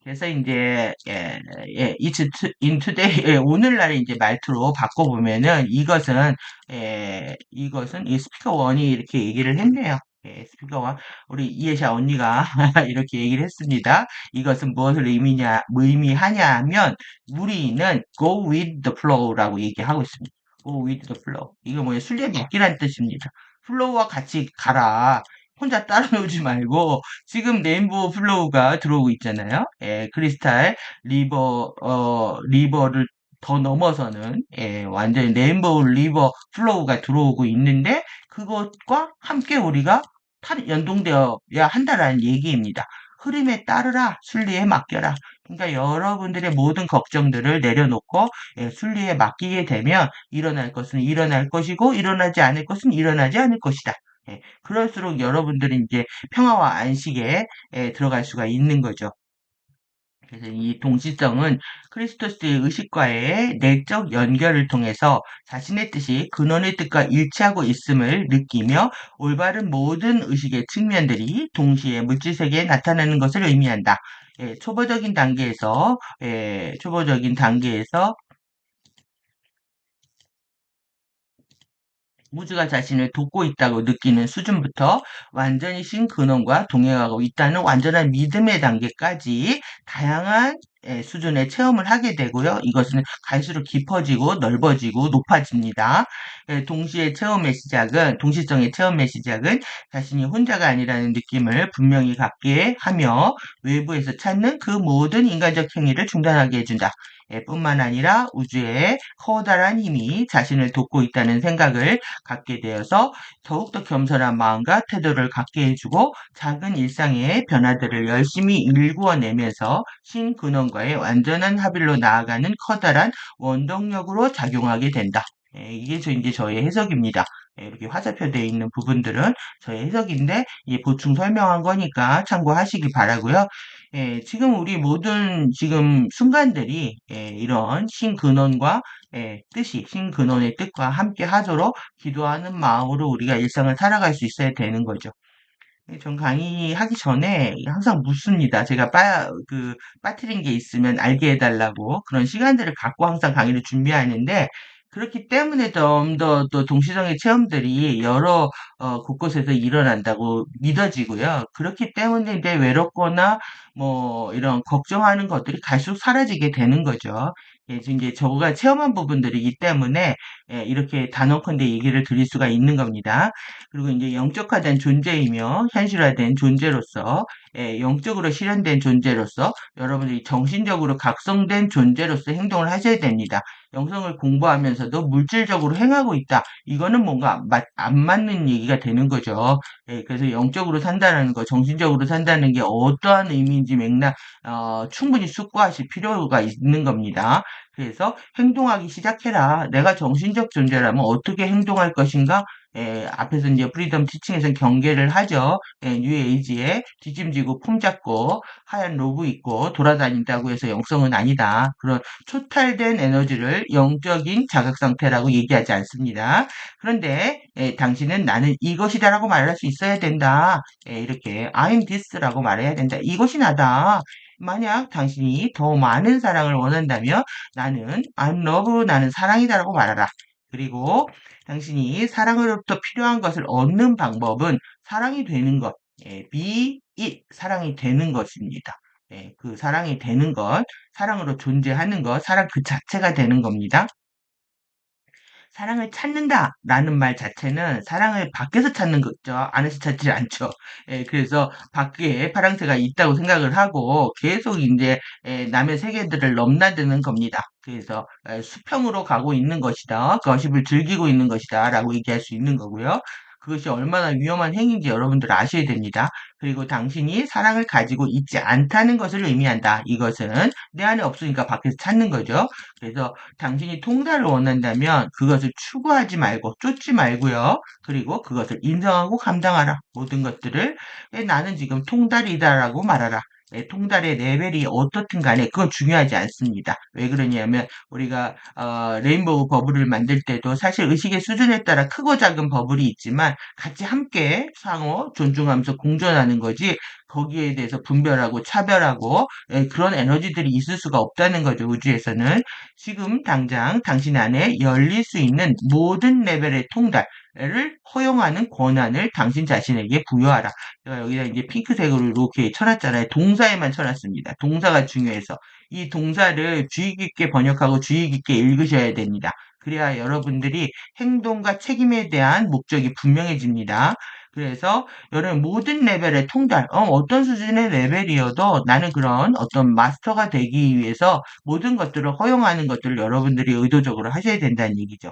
그래서 이제 in today 오늘날의 이제 말투로 바꿔보면은 이것은 이 스피커 원이 이렇게 얘기를 했네요. 스피커 원 우리 이해샤 언니가 이렇게 얘기를 했습니다. 이것은 무엇을 의미하냐면 우리는 go with the flow라고 얘기하고 있습니다. go with the flow. 이거 뭐예요? 순리에 맡기란 뜻입니다. 플로우와 같이 가라. 혼자 따라 놀지 말고 지금 레인보우 플로우가 들어오고 있잖아요. 크리스탈 리버를 더 넘어서는 완전히 레인보우 리버 플로우가 들어오고 있는데 그것과 함께 우리가 연동되어야 한다라는 얘기입니다. 흐름에 따르라, 순리에 맡겨라. 그러니까 여러분들의 모든 걱정들을 내려놓고 순리에 맡기게 되면 일어날 것은 일어날 것이고 일어나지 않을 것은 일어나지 않을 것이다. 그럴수록 여러분들은 이제 평화와 안식에 들어갈 수가 있는 거죠. 그래서 이 동시성은 크리스토스의 의식과의 내적 연결을 통해서 자신의 뜻이 근원의 뜻과 일치하고 있음을 느끼며 올바른 모든 의식의 측면들이 동시에 물질세계에 나타나는 것을 의미한다. 초보적인 단계에서 우주가 자신을 돕고 있다고 느끼는 수준부터 완전히 신근원과 동행하고 있다는 완전한 믿음의 단계까지 다양한 수준의 체험을 하게 되고요. 이것은 갈수록 깊어지고 넓어지고 높아집니다. 동시성의 체험의 시작은 자신이 혼자가 아니라는 느낌을 분명히 갖게 하며 외부에서 찾는 그 모든 인간적 행위를 중단하게 해준다. 뿐만 아니라 우주의 커다란 힘이 자신을 돕고 있다는 생각을 갖게 되어서 더욱더 겸손한 마음과 태도를 갖게 해주고 작은 일상의 변화들을 열심히 일구어내면서 신근원과의 완전한 합일로 나아가는 커다란 원동력으로 작용하게 된다. 이게 이제 저의 해석입니다. 이렇게 화살표 되어 있는 부분들은 저의 해석인데 보충 설명한 거니까 참고하시기 바라고요. 지금 우리 모든 지금 순간들이 이런 신근원과 신근원의 뜻과 함께 하도록 기도하는 마음으로 우리가 일상을 살아갈 수 있어야 되는 거죠. 전 강의하기 전에 항상 묻습니다. 제가 빠뜨린 게 있으면 알게 해달라고 그런 시간들을 갖고 항상 강의를 준비하는데 그렇기 때문에 좀 더 또 동시성의 체험들이 여러 곳곳에서 일어난다고 믿어지고요. 그렇기 때문에 이제 외롭거나 뭐 이런 걱정하는 것들이 갈수록 사라지게 되는 거죠. 이제 저가 체험한 부분들이기 때문에 이렇게 단언컨대 얘기를 드릴 수가 있는 겁니다. 그리고 이제 영적화된 존재이며 현실화된 존재로서 영적으로 실현된 존재로서 여러분들이 정신적으로 각성된 존재로서 행동을 하셔야 됩니다. 영성을 공부하면서도 물질적으로 행하고 있다. 이거는 뭔가 안 맞는 얘기가 되는 거죠. 그래서 영적으로 산다는 거, 정신적으로 산다는 게 어떠한 의미인지 충분히 숙고하실 필요가 있는 겁니다. 그래서 행동하기 시작해라. 내가 정신적 존재라면 어떻게 행동할 것인가? 앞에서 이제 프리덤 티칭에서 경계를 하죠. 뉴에이지에 뒤짐지고 폼 잡고 하얀 로브 입고 돌아다닌다고 해서 영성은 아니다. 그런 초탈된 에너지를 영적인 자각 상태라고 얘기하지 않습니다. 그런데 당신은 나는 이것이다라고 말할 수 있어야 된다. 이렇게 I'm this라고 말해야 된다. 이것이 나다. 만약 당신이 더 많은 사랑을 원한다면 I'm love, 나는 사랑이다라고 말하라. 그리고 당신이 사랑으로부터 필요한 것을 얻는 방법은 사랑이 되는 것, be it, 사랑이 되는 것입니다. 그 사랑이 되는 것, 사랑으로 존재하는 것, 사랑 그 자체가 되는 겁니다. 사랑을 찾는다라는 말 자체는 사랑을 밖에서 찾는 거죠. 안에서 찾지 않죠. 그래서 밖에 파랑새가 있다고 생각을 하고 계속 이제 남의 세계들을 넘나드는 겁니다. 그래서 수평으로 가고 있는 것이다. 거십을 즐기고 있는 것이다. 라고 얘기할 수 있는 거고요. 그것이 얼마나 위험한 행위인지 여러분들 아셔야 됩니다. 그리고 당신이 사랑을 가지고 있지 않다는 것을 의미한다. 이것은 내 안에 없으니까 밖에서 찾는 거죠. 그래서 당신이 통달을 원한다면 그것을 추구하지 말고 쫓지 말고요. 그리고 그것을 인정하고 감당하라. 모든 것들을 나는 지금 통달이다라고 말하라. 통달의 레벨이 어떻든 간에 그건 중요하지 않습니다. 왜 그러냐면 우리가 레인보우 버블을 만들 때도 사실 의식의 수준에 따라 크고 작은 버블이 있지만 같이 함께 상호 존중하면서 공존하는 거지 거기에 대해서 분별하고 차별하고 그런 에너지들이 있을 수가 없다는 거죠. 우주에서는 지금 당장 당신 안에 열릴 수 있는 모든 레벨의 통달을 허용하는 권한을 당신 자신에게 부여하라. 제가 여기다 이제 핑크색으로 이렇게 쳐놨잖아요. 동사에만 쳐놨습니다. 동사가 중요해서. 이 동사를 주의 깊게 번역하고 주의 깊게 읽으셔야 됩니다. 그래야 여러분들이 행동과 책임에 대한 목적이 분명해집니다. 그래서 여러분 모든 레벨의 통달, 어떤 수준의 레벨이어도 나는 그런 어떤 마스터가 되기 위해서 모든 것들을 허용하는 것들을 여러분들이 의도적으로 하셔야 된다는 얘기죠.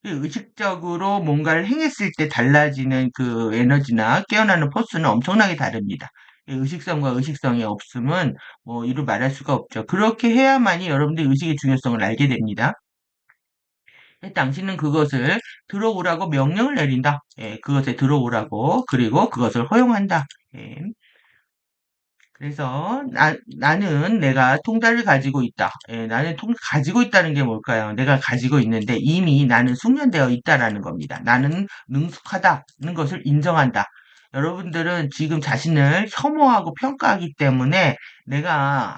의식적으로 뭔가를 행했을 때 달라지는 그 에너지나 깨어나는 포스는 엄청나게 다릅니다. 의식성과 의식성이 없음은 뭐 이루 말할 수가 없죠. 그렇게 해야만이 여러분들이 의식의 중요성을 알게 됩니다. 당신은 그것을 들어오라고 명령을 내린다. 그것에 들어오라고 그리고 그것을 허용한다. 예. 그래서 나는 내가 통달을 가지고 있다. 나는 가지고 있다는 게 뭘까요? 내가 가지고 있는데 이미 나는 숙련되어 있다라는 겁니다. 나는 능숙하다는 것을 인정한다. 여러분들은 지금 자신을 혐오하고 평가하기 때문에 내가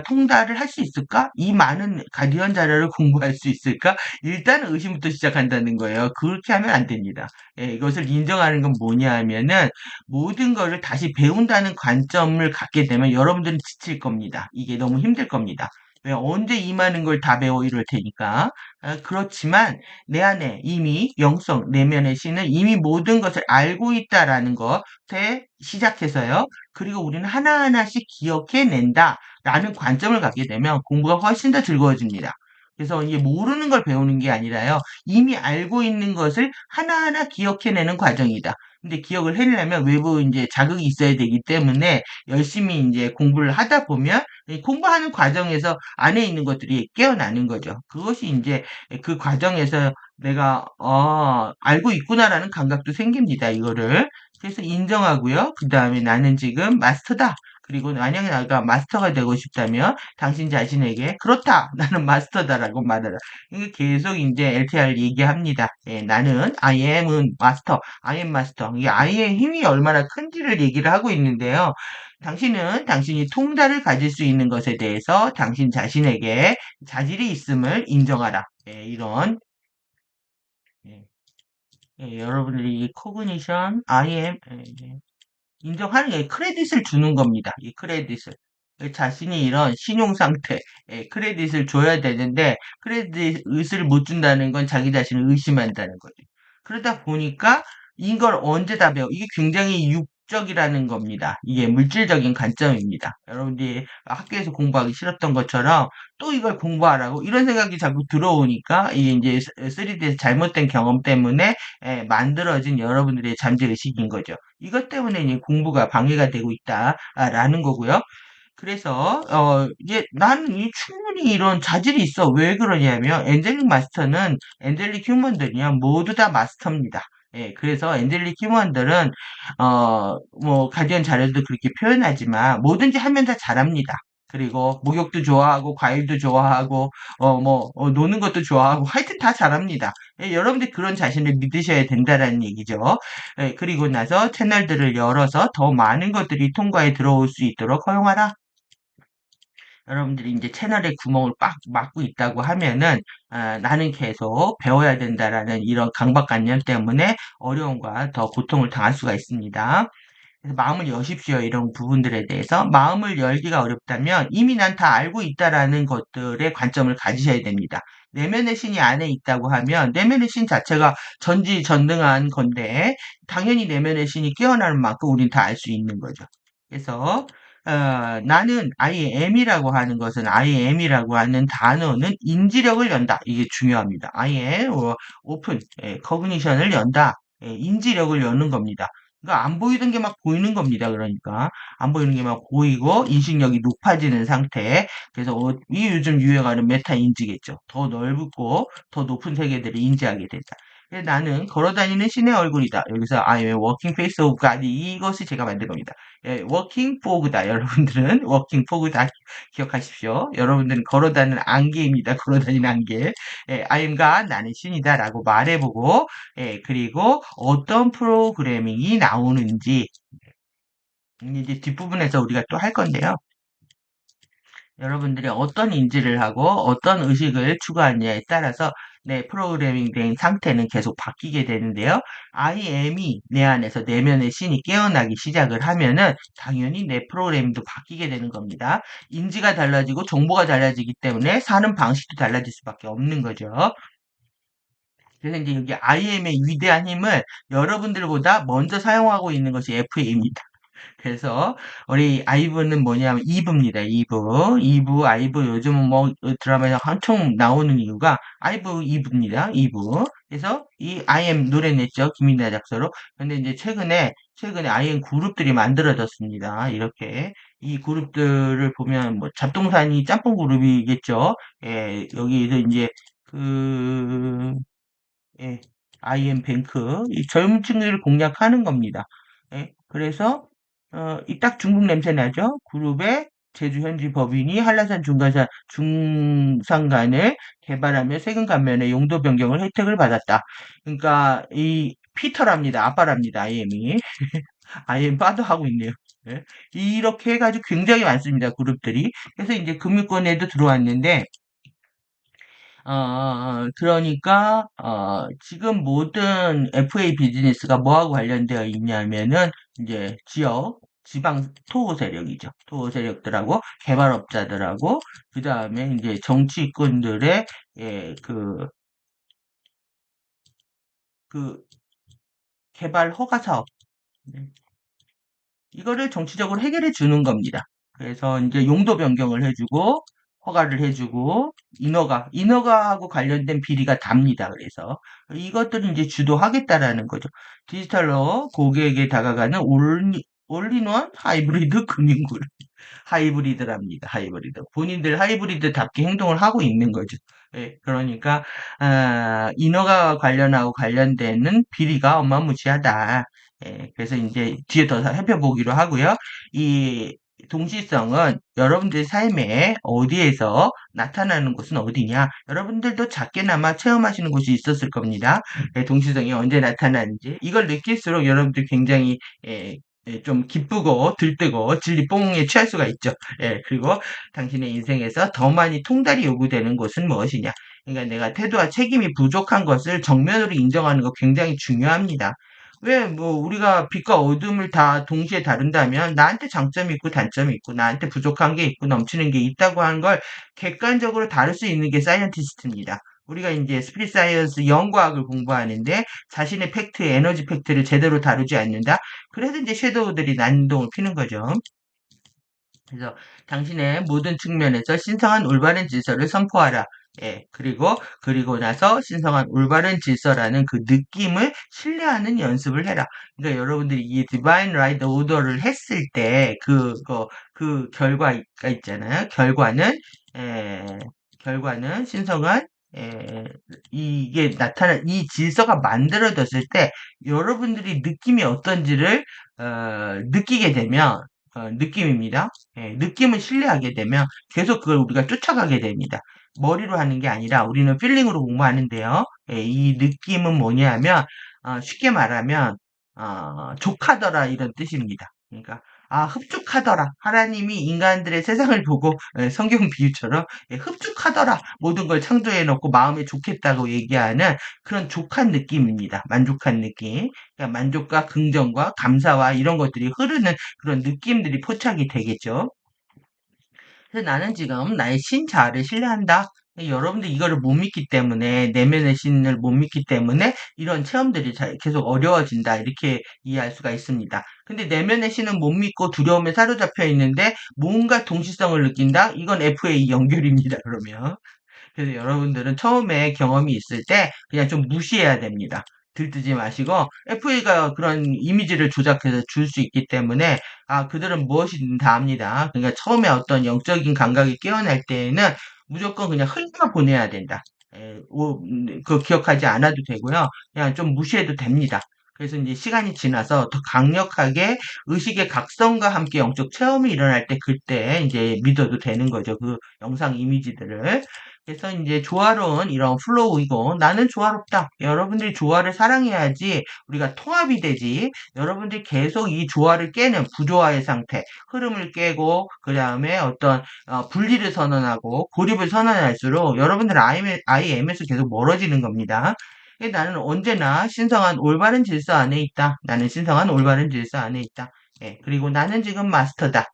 통달을 할 수 있을까? 이 많은 가디언 자료를 공부할 수 있을까? 일단 의심부터 시작한다는 거예요. 그렇게 하면 안 됩니다. 이것을 인정하는 건 뭐냐 하면은 모든 거를 다시 배운다는 관점을 갖게 되면 여러분들은 지칠 겁니다. 이게 너무 힘들 겁니다. 왜 언제 이 많은 걸 다 배워 이럴 테니까. 그렇지만 내 안에 이미 영성, 내면의 신은 이미 모든 것을 알고 있다라는 것에 시작해서요. 그리고 우리는 하나하나씩 기억해낸다라는 관점을 갖게 되면 공부가 훨씬 더 즐거워집니다. 그래서 이게 모르는 걸 배우는 게 아니라요. 이미 알고 있는 것을 하나하나 기억해내는 과정이다. 근데 기억을 해내려면 외부 이제 자극이 있어야 되기 때문에 열심히 이제 공부를 하다 보면 이 공부하는 과정에서 안에 있는 것들이 깨어나는 거죠. 그것이 이제 그 과정에서 내가 알고 있구나라는 감각도 생깁니다. 이거를. 그래서 인정하고요. 그 다음에 나는 지금 마스터다. 그리고 만약에 내가 마스터가 되고 싶다면 당신 자신에게 그렇다. 나는 마스터다라고 말하라. 이게 계속 이제 LTR 얘기합니다. 나는 I am은 마스터. 아이엠 마스터. 이 아이의 힘이 얼마나 큰지를 얘기를 하고 있는데요. 당신은 당신이 통달을 가질 수 있는 것에 대해서 당신 자신에게 자질이 있음을 인정하라. 이런 예, 여러분들이 이 코그니션, IM 인정하는 게 크레딧을 주는 겁니다. 이 크레딧을. 자신이 이런 신용 상태, 크레딧을 줘야 되는데 크레딧을 못 준다는 건 자기 자신을 의심한다는 거죠. 그러다 보니까 이걸 언제 다 배워? 이게 굉장히 육적이라는 겁니다. 이게 물질적인 관점입니다. 여러분들이 학교에서 공부하기 싫었던 것처럼 또 이걸 공부하라고 이런 생각이 자꾸 들어오니까 이게 이제 3D에서 잘못된 경험 때문에 만들어진 여러분들의 잠재의식인 거죠. 이것 때문에 이제 공부가 방해가 되고 있다라는 거고요. 그래서 이제 나는 충분히 이런 자질이 있어. 왜 그러냐면 엔젤릭 마스터는 엔젤릭 휴먼들이야 모두 다 마스터입니다. 그래서 엔젤릭 휴먼들은 뭐 가디언 자료도 그렇게 표현하지만 뭐든지 하면 다 잘합니다. 그리고 목욕도 좋아하고 과일도 좋아하고 노는 것도 좋아하고 하여튼 다 잘합니다. 여러분들 그런 자신을 믿으셔야 된다라는 얘기죠. 그리고 나서 채널들을 열어서 더 많은 것들이 통과에 들어올 수 있도록 허용하라. 여러분들이 이제 채널에 구멍을 빡 막고 있다고 하면은 나는 계속 배워야 된다라는 이런 강박관념 때문에 어려움과 더 고통을 당할 수가 있습니다. 그래서 마음을 여십시오. 이런 부분들에 대해서 마음을 열기가 어렵다면 이미 난 다 알고 있다라는 것들의 관점을 가지셔야 됩니다. 내면의 신이 안에 있다고 하면 내면의 신 자체가 전지전능한 건데 당연히 내면의 신이 깨어나는 만큼 우린 다 알 수 있는 거죠. 그래서 나는 I am이라고 하는 것은 I am이라고 하는 단어는 인지력을 연다. 이게 중요합니다. I am 오픈, 커그니션을 연다. 인지력을 여는 겁니다. 그러니까 안 보이던 게 막 보이는 겁니다. 그러니까 안 보이는 게 막 보이고 인식력이 높아지는 상태. 그래서 이 요즘 유행하는 메타 인지겠죠. 더 넓고 더 높은 세계들을 인지하게 된다. 그래서 나는 걸어다니는 신의 얼굴이다. 여기서 I am a walking face of God, 이것이 제가 만든 겁니다. 워킹 포그다. 여러분들은 워킹 포그다 기억하십시오. 여러분들은 걸어다니는 안개입니다. 걸어다니는 안개. I am God, 나는 신이다라고 말해보고, 그리고 어떤 프로그래밍이 나오는지 이제 뒷부분에서 우리가 또 할 건데요. 여러분들이 어떤 인지를 하고 어떤 의식을 추구하느냐에 따라서 내 프로그래밍 된 상태는 계속 바뀌게 되는데요. I am이 내 안에서 내면의 신이 깨어나기 시작을 하면은 당연히 내 프로그래밍도 바뀌게 되는 겁니다. 인지가 달라지고 정보가 달라지기 때문에 사는 방식도 달라질 수밖에 없는 거죠. 그래서 이제 여기 IM의 위대한 힘을 여러분들보다 먼저 사용하고 있는 것이 FA입니다. 그래서 우리 아이브는 뭐냐면 이브입니다. 이브, 아이브 요즘은 뭐 드라마에 한청 나오는 이유가 아이브 이브입니다. 이브. 그래서 이 IM 노래 냈죠. 김민아 작사로. 근데 이제 최근에 IM 그룹들이 만들어졌습니다. 이렇게 이 그룹들을 보면 뭐 잡동사니 짬뽕 그룹이겠죠. 여기서 이제 그 예, IM뱅크, 이 젊은 층을 공략하는 겁니다. 그래서, 이 딱 중국 냄새 나죠? 그룹의 제주 현지 법인이 한라산 중산간을 개발하며 세금 감면의 용도 변경을 혜택을 받았다. 그러니까, 이 피터랍니다. 아빠랍니다. IM이. IM 파도 하고 있네요. 예. 이렇게 해가지고 굉장히 많습니다. 그룹들이. 그래서 이제 금융권에도 들어왔는데, 그러니까, 지금 모든 FA 비즈니스가 뭐하고 관련되어 있냐면은, 이제, 지방 토호 세력이죠. 토호 세력들하고, 개발업자들하고, 그 다음에 이제 정치꾼들의, 예, 그, 개발 허가 사업. 네. 이거를 정치적으로 해결해 주는 겁니다. 그래서 이제 용도 변경을 해주고, 허가를 해주고, 인허가하고 관련된 비리가 답니다. 그래서 이것들을 이제 주도하겠다라는 거죠. 디지털로 고객에게 다가가는 올인원 하이브리드 금융그룹. 하이브리드랍니다. 하이브리드. 본인들 하이브리드답게 행동을 하고 있는 거죠. 예, 그러니까 인허가 관련하고 관련되는 비리가 어마무시하다. 그래서 이제 뒤에 더 살펴보기로 하고요. 이 동시성은 여러분들 삶에 어디에서 나타나는 곳은 어디냐? 여러분들도 작게나마 체험하시는 곳이 있었을 겁니다. 동시성이 언제 나타나는지 이걸 느낄수록 여러분들 굉장히 좀 기쁘고 들뜨고 진리 뽕에 취할 수가 있죠. 그리고 당신의 인생에서 더 많이 통달이 요구되는 것은 무엇이냐? 그러니까 내가 태도와 책임이 부족한 것을 정면으로 인정하는 거 굉장히 중요합니다. 왜, 뭐, 우리가 빛과 어둠을 다 동시에 다룬다면, 나한테 장점이 있고 단점이 있고, 나한테 부족한 게 있고 넘치는 게 있다고 하는 걸 객관적으로 다룰 수 있는 게 사이언티스트입니다. 우리가 이제 스피릿 사이언스 영과학을 공부하는데, 자신의 팩트, 에너지 팩트를 제대로 다루지 않는다? 그래서 이제 섀도우들이 난동을 피는 거죠. 그래서 당신의 모든 측면에서 신성한 올바른 질서를 선포하라. 그리고 나서 신성한 올바른 질서라는 그 느낌을 신뢰하는 연습을 해라. 그러니까 여러분들이 이 Divine Right Order를 했을 때, 그 결과가 있잖아요. 에, 결과는 신성한, 에, 이 질서가 만들어졌을 때, 여러분들이 느낌이 어떤지를, 느끼게 되면, 느낌입니다. 느낌을 신뢰하게 되면 계속 그걸 우리가 쫓아가게 됩니다. 머리로 하는 게 아니라 우리는 필링으로 공부하는데요. 이 느낌은 뭐냐면 쉽게 말하면 족하더라 이런 뜻입니다. 그러니까 흡족하더라. 하나님이 인간들의 세상을 보고 성경 비유처럼 흡족하더라. 모든 걸 창조해 놓고 마음에 좋겠다고 얘기하는 그런 족한 느낌입니다. 만족한 느낌. 그러니까 만족과 긍정과 감사와 이런 것들이 흐르는 그런 느낌들이 포착이 되겠죠. 그래서 나는 지금 나의 신자아를 신뢰한다. 여러분들 이거를 못 믿기 때문에 내면의 신을 못 믿기 때문에 이런 체험들이 계속 어려워진다 이렇게 이해할 수가 있습니다. 근데 내면의 신은 못 믿고 두려움에 사로잡혀 있는데 뭔가 동시성을 느낀다? 이건 FA 연결입니다. 그러면 그래서 여러분들은 처음에 경험이 있을 때 그냥 좀 무시해야 됩니다. 들뜨지 마시고 FA가 그런 이미지를 조작해서 줄 수 있기 때문에 그들은 무엇이든 다 압니다. 그러니까 처음에 어떤 영적인 감각이 깨어날 때에는 무조건 그냥 흘려 보내야 된다. 그거 기억하지 않아도 되고요. 그냥 좀 무시해도 됩니다. 그래서 이제 시간이 지나서 더 강력하게 의식의 각성과 함께 영적 체험이 일어날 때 그때 이제 믿어도 되는 거죠. 그 영상 이미지들을. 그래서 이제 조화로운 이런 플로우이고 나는 조화롭다. 여러분들이 조화를 사랑해야지 우리가 통합이 되지. 여러분들이 계속 이 조화를 깨는 부조화의 상태, 흐름을 깨고 그 다음에 어떤 분리를 선언하고 고립을 선언할수록 여러분들은 IM에서 계속 멀어지는 겁니다. 나는 언제나 신성한 올바른 질서 안에 있다. 나는 신성한 올바른 질서 안에 있다. 예, 그리고 나는 지금 마스터다.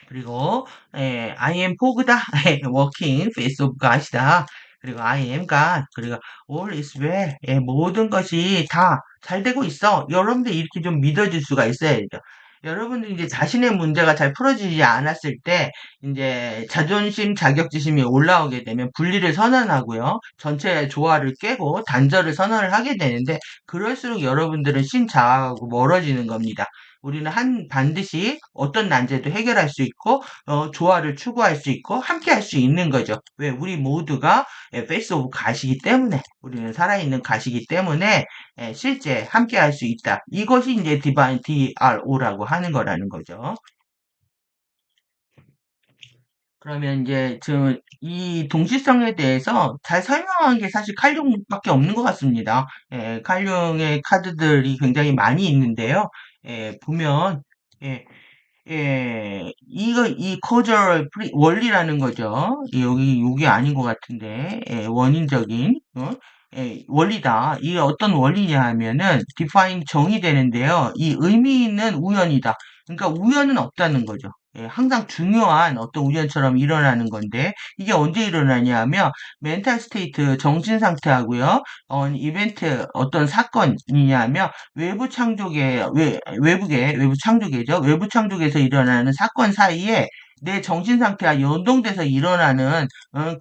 그리고 I am 포그다. working face of God이다. 그리고 I am God. 그리고 all is well. 모든 것이 다 잘 되고 있어. 여러분들 이렇게 좀 믿어질 수가 있어야죠. 여러분들 이제 자신의 문제가 잘 풀어지지 않았을 때 이제 자존심, 자격지심이 올라오게 되면 분리를 선언하고요. 전체 조화를 깨고 단절을 선언을 하게 되는데 그럴수록 여러분들은 신자아하고 멀어지는 겁니다. 우리는 반드시 어떤 난제도 해결할 수 있고, 조화를 추구할 수 있고, 함께 할 수 있는 거죠. 왜? 우리 모두가 페이스 오브 가시기 때문에, 우리는 살아있는 가시기 때문에, 실제 함께 할 수 있다. 이것이 이제 디바인 DRO라고 하는 거라는 거죠. 그러면 이제 이 동시성에 대해서 잘 설명한 게 사실 칼륨밖에 없는 것 같습니다. 칼륨의 카드들이 굉장히 많이 있는데요. 보면 예, 이 커저럴 원리라는 거죠. 여기 아닌 것 같은데, 원인적인, 원리다. 이게 어떤 원리냐 하면은, define 정의되는데요. 이 의미 있는 우연이다. 그러니까 우연은 없다는 거죠. 항상 중요한 어떤 우연처럼 일어나는 건데, 이게 언제 일어나냐 하면, 멘탈 스테이트, 정신 상태하고요, 이벤트, 어떤 사건이냐 하면, 외부 창조계죠. 외부 창조계에서 일어나는 사건 사이에 내 정신 상태와 연동돼서 일어나는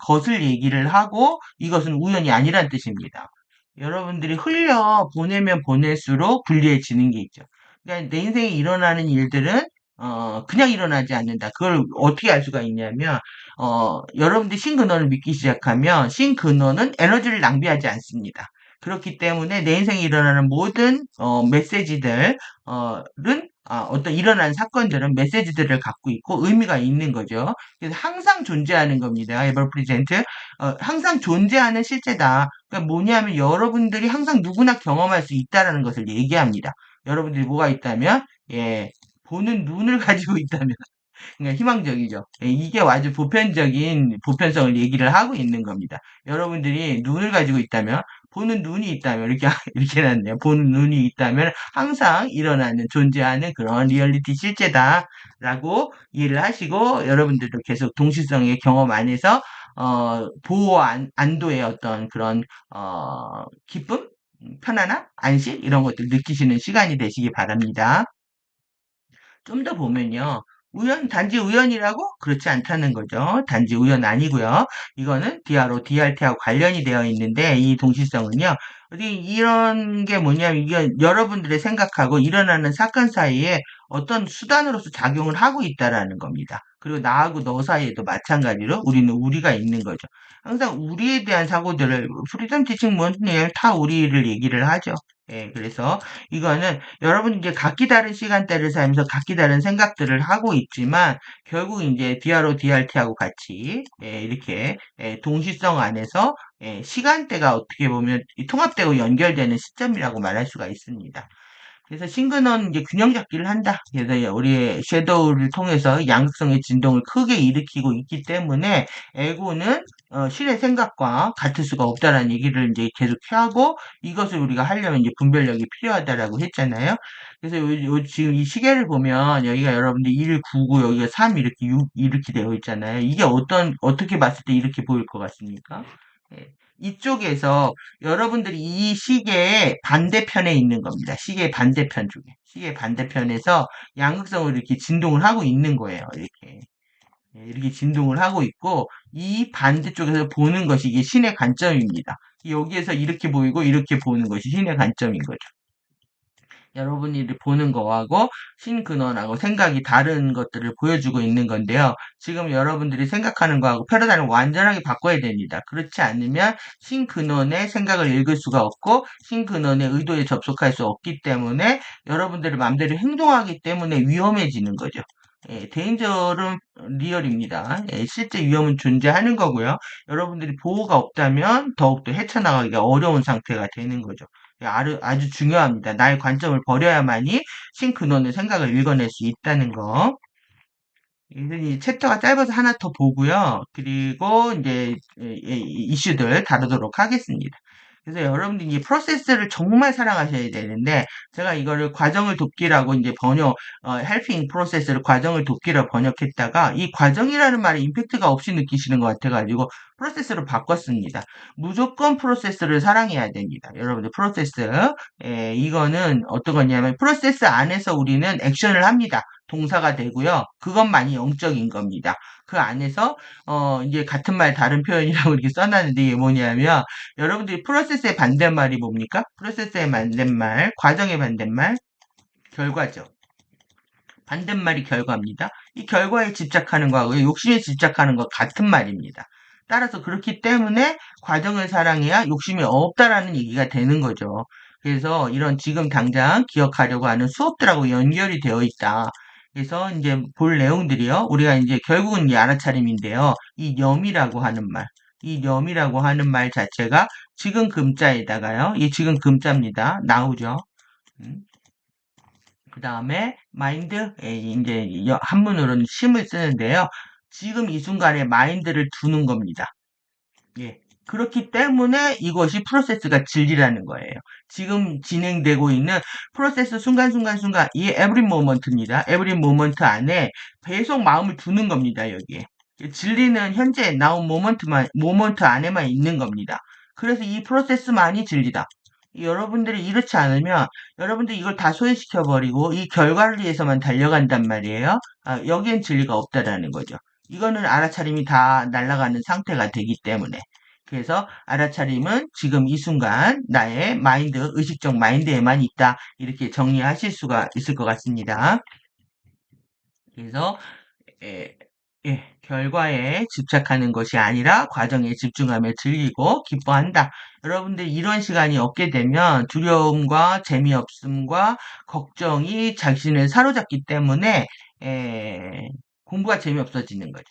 것을 얘기를 하고 이것은 우연이 아니란 뜻입니다. 여러분들이 흘려 보내면 보낼수록 불리해지는 게 있죠. 그러니까 내 인생에 일어나는 일들은 그냥 일어나지 않는다. 그걸 어떻게 알 수가 있냐면 여러분들이 신근원을 믿기 시작하면 신근원은 에너지를 낭비하지 않습니다. 그렇기 때문에 내 인생에 일어나는 모든 메시지들은 어떤 일어난 사건들은 메시지들을 갖고 있고 의미가 있는 거죠. 그래서 항상 존재하는 겁니다. ever present. 항상 존재하는 실제다. 그러니까 뭐냐면 여러분들이 항상 누구나 경험할 수 있다라는 것을 얘기합니다. 여러분들이 뭐가 있다면 보는 눈을 가지고 있다면 그러니까 희망적이죠. 이게 아주 보편적인 보편성을 얘기를 하고 있는 겁니다. 여러분들이 눈을 가지고 있다면, 보는 눈이 있다면, 이렇게, 이렇게 났네요. 보는 눈이 있다면 항상 일어나는, 존재하는 그런 리얼리티 실제다라고 이해를 하시고, 여러분들도 계속 동시성의 경험 안에서, 보호와 안도의 어떤 그런, 기쁨? 편안함? 안식? 이런 것들 느끼시는 시간이 되시기 바랍니다. 좀 더 보면요. 단지 우연이라고? 그렇지 않다는 거죠. 단지 우연 아니고요. 이거는 DRO, DRT하고 관련이 되어 있는데, 이 동시성은요. 이런 게 뭐냐면, 이게 여러분들의 생각하고 일어나는 사건 사이에 어떤 수단으로서 작용을 하고 있다라는 겁니다. 그리고 나하고 너 사이에도 마찬가지로 우리는 우리가 있는 거죠. 항상 우리에 대한 사고들을, 프리덤 티칭 뭐냐, 다 우리를 얘기를 하죠. 그래서 이거는 여러분 이제 각기 다른 시간대를 살면서 각기 다른 생각들을 하고 있지만 결국 이제 DRO, DRT하고 같이 이렇게 동시성 안에서 시간대가 어떻게 보면 통합되고 연결되는 시점이라고 말할 수가 있습니다. 그래서 싱그는 이제 균형 잡기를 한다. 그래서 우리의 섀도우를 통해서 양극성의 진동을 크게 일으키고 있기 때문에 에고는 실의 생각과 같을 수가 없다라는 얘기를 이제 계속 하고 이것을 우리가 하려면 이제 분별력이 필요하다라고 했잖아요. 그래서 지금 이 시계를 보면 여기가 여러분들 1, 9, 9 여기가 3 이렇게 6 이렇게 되어 있잖아요. 이게 어떻게 봤을 때 이렇게 보일 것 같습니까? 예. 이쪽에서 여러분들이 이 시계의 반대편에 있는 겁니다. 시계의 반대편 쪽에. 시계의 반대편에서 양극성을 이렇게 진동을 하고 있는 거예요. 이렇게. 이렇게 진동을 하고 있고, 이 반대쪽에서 보는 것이 이게 신의 관점입니다. 여기에서 이렇게 보이고 이렇게 보는 것이 신의 관점인 거죠. 여러분이 보는 거하고 신근원하고 생각이 다른 것들을 보여주고 있는 건데요. 지금 여러분들이 생각하는 거하고 패러다임을 완전하게 바꿔야 됩니다. 그렇지 않으면 신근원의 생각을 읽을 수가 없고 신근원의 의도에 접속할 수 없기 때문에 여러분들의 마음대로 행동하기 때문에 위험해지는 거죠. 예, 데인저는 리얼입니다. 예, 실제 위험은 존재하는 거고요. 여러분들이 보호가 없다면 더욱더 헤쳐나가기가 어려운 상태가 되는 거죠. 아주 중요합니다. 나의 관점을 버려야만이 신근원의 생각을 읽어낼 수 있다는 거. 이 챕터가 짧아서 하나 더 보고요. 그리고 이제 이슈들 다루도록 하겠습니다. 그래서 여러분들이 이 프로세스를 정말 사랑하셔야 되는데 제가 이거를 과정을 돕기라고 이제 헬핑 프로세스를 과정을 돕기라고 번역했다가 이 과정이라는 말에 임팩트가 없이 느끼시는 것 같아가지고 프로세스로 바꿨습니다. 무조건 프로세스를 사랑해야 됩니다. 여러분들 프로세스 이거는 어떤 거냐면 프로세스 안에서 우리는 액션을 합니다. 동사가 되고요. 그것만이 영적인 겁니다. 그 안에서 이제 같은 말 다른 표현이라고 이렇게 써놨는데 이게 뭐냐면 여러분들이 프로세스의 반대말이 뭡니까? 프로세스의 반대말, 과정의 반대말, 결과죠. 반대말이 결과입니다. 이 결과에 집착하는 거하고 욕심에 집착하는 거 같은 말입니다. 따라서 그렇기 때문에 과정을 사랑해야 욕심이 없다라는 얘기가 되는 거죠. 그래서 이런 지금 당장 기억하려고 하는 수업들하고 연결이 되어 있다. 그래서 이제 볼 내용들이요. 우리가 이제 결국은 이게 알아차림인데요. 이 염이라고 하는 말. 이 염이라고 하는 말 자체가 지금 금자에다가요. 이 지금 금자입니다. 나오죠. 그 다음에 마인드, 이제 한문으로는 심을 쓰는데요. 지금 이 순간에 마인드를 두는 겁니다. 예. 그렇기 때문에 이것이 프로세스가 진리라는 거예요. 지금 진행되고 있는 프로세스 순간순간 이 every moment입니다. every moment 안에 계속 마음을 두는 겁니다. 여기에. 진리는 현재 나온 모먼트 안에만 있는 겁니다. 그래서 이 프로세스만이 진리다. 여러분들이 이렇지 않으면 여러분들이 이걸 다 소외시켜버리고 이 결과를 위해서만 달려간단 말이에요. 여기엔 진리가 없다라는 거죠. 이거는 알아차림이 다 날아가는 상태가 되기 때문에. 그래서 알아차림은 지금 이 순간 나의 마인드, 의식적 마인드에만 있다. 이렇게 정리하실 수가 있을 것 같습니다. 그래서 예, 결과에 집착하는 것이 아니라 과정에 집중하며 즐기고 기뻐한다. 여러분들 이런 시간이 없게 되면 두려움과 재미없음과 걱정이 자신을 사로잡기 때문에 공부가 재미없어지는 거죠.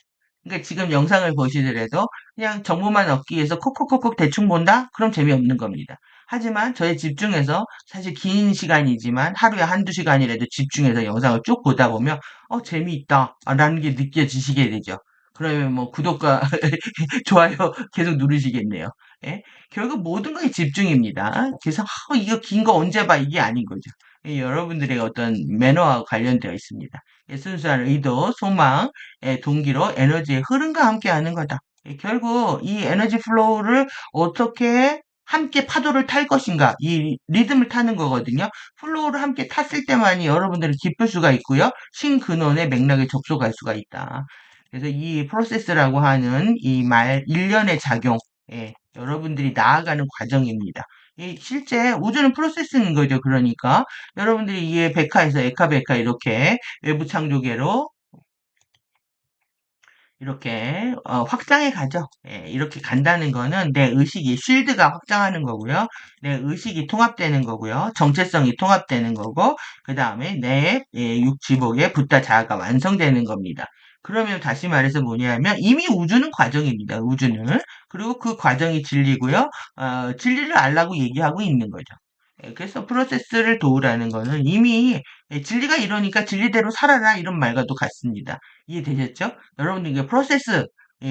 그러니까 지금 영상을 보시더라도 그냥 정보만 얻기 위해서 콕콕콕콕 대충 본다? 그럼 재미없는 겁니다. 하지만 저의 집중해서 사실 긴 시간이지만 하루에 한두 시간이라도 집중해서 영상을 쭉 보다 보면 재미있다 라는 게 느껴지시게 되죠. 그러면 뭐 구독과 좋아요 계속 누르시겠네요. 예? 결국 모든 것이 집중입니다. 그래서 이거 긴 거 언제 봐 이게 아닌 거죠. 여러분들의 어떤 매너와 관련되어 있습니다. 순수한 의도, 소망, 동기로 에너지의 흐름과 함께 하는 거다. 결국 이 에너지 플로우를 어떻게 함께 파도를 탈 것인가, 이 리듬을 타는 거거든요. 플로우를 함께 탔을 때만이 여러분들은 기쁠 수가 있고요. 신근원의 맥락에 접속할 수가 있다. 그래서 이 프로세스라고 하는 이 말, 일련의 작용, 여러분들이 나아가는 과정입니다. 실제 우주는 프로세스인 거죠. 그러니까 여러분들이 이게 백화에서 에카베카 이렇게 외부 창조계로 이렇게 확장해 가죠. 이렇게 간다는 거는 내 의식이 쉴드가 확장하는 거고요. 내 의식이 통합되는 거고요. 정체성이 통합되는 거고 그 다음에 내 육지복의 붓다 자아가 완성되는 겁니다. 그러면 다시 말해서 뭐냐면 이미 우주는 과정입니다. 우주는. 그리고 그 과정이 진리고요. 진리를 알라고 얘기하고 있는 거죠. 그래서 프로세스를 도우라는 거는 이미 진리가 이러니까 진리대로 살아라 이런 말과도 같습니다. 이해되셨죠? 여러분들 이게 프로세스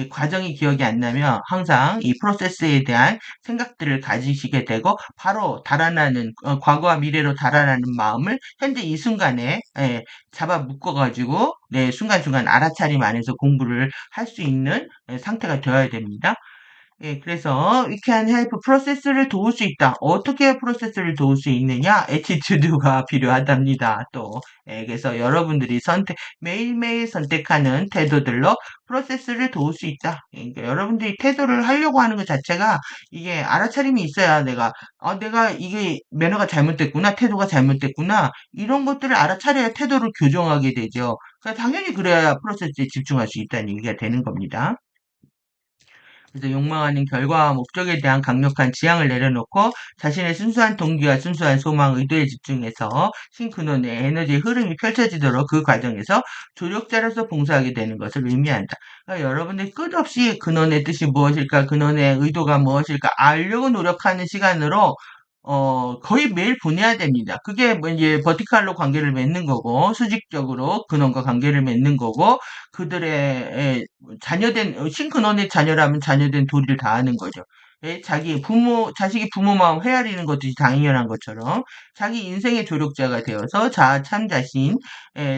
과정이 기억이 안 나면 항상 이 프로세스에 대한 생각들을 가지시게 되고 바로 달아나는 과거와 미래로 달아나는 마음을 현재 이 순간에 잡아 묶어가지고 내 순간순간 알아차림 안에서 공부를 할 수 있는 상태가 되어야 됩니다. 그래서 we can help 프로세스를 도울 수 있다. 어떻게 프로세스를 도울 수 있느냐? 애티튜드가 필요하답니다. 또 그래서 여러분들이 매일매일 선택하는 태도들로 프로세스를 도울 수 있다. 그러니까 여러분들이 태도를 하려고 하는 것 자체가 이게 알아차림이 있어야 내가 이게 매너가 잘못됐구나, 태도가 잘못됐구나 이런 것들을 알아차려야 태도를 교정하게 되죠. 그러니까 당연히 그래야 프로세스에 집중할 수 있다는 얘기가 되는 겁니다. 그래서 욕망하는 결과와 목적에 대한 강력한 지향을 내려놓고 자신의 순수한 동기와 순수한 소망, 의도에 집중해서 신근원의 에너지의 흐름이 펼쳐지도록 그 과정에서 조력자로서 봉사하게 되는 것을 의미한다. 그러니까 여러분들이 끝없이 근원의 뜻이 무엇일까, 근원의 의도가 무엇일까 알려고 노력하는 시간으로 거의 매일 보내야 됩니다. 그게 뭐 이제 버티칼로 관계를 맺는 거고, 수직적으로 근원과 관계를 맺는 거고, 그들의 신근원의 자녀라면 자녀된 도리를 다하는 거죠. 자식이 부모 마음 헤아리는 것도 당연한 것처럼, 자기 인생의 조력자가 되어서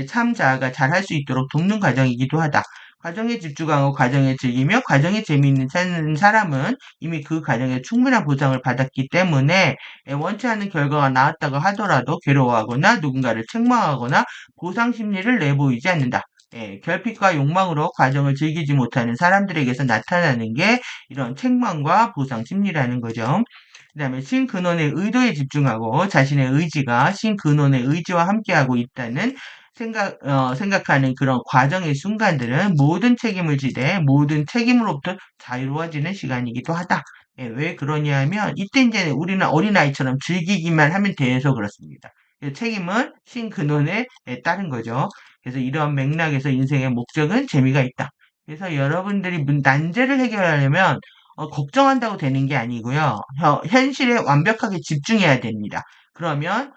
참자아가 잘할 수 있도록 돕는 과정이기도 하다. 과정에 집중하고 과정에 즐기며 과정에 재미있는 찾는 사람은 이미 그 과정에 충분한 보상을 받았기 때문에 원치 않는 결과가 나왔다고 하더라도 괴로워하거나 누군가를 책망하거나 보상 심리를 내보이지 않는다. 결핍과 욕망으로 과정을 즐기지 못하는 사람들에게서 나타나는 게 이런 책망과 보상 심리라는 거죠. 그 다음에 신근원의 의도에 집중하고 자신의 의지가 신근원의 의지와 함께하고 있다는 생각하는 그런 과정의 순간들은 모든 책임을 지되 모든 책임으로부터 자유로워지는 시간이기도 하다. 왜 그러냐면 이때 이제 우리는 어린아이처럼 즐기기만 하면 돼서 그렇습니다. 책임은 신근원에 따른 거죠. 그래서 이러한 맥락에서 인생의 목적은 재미가 있다. 그래서 여러분들이 난제를 해결하려면 걱정한다고 되는 게 아니고요. 현실에 완벽하게 집중해야 됩니다. 그러면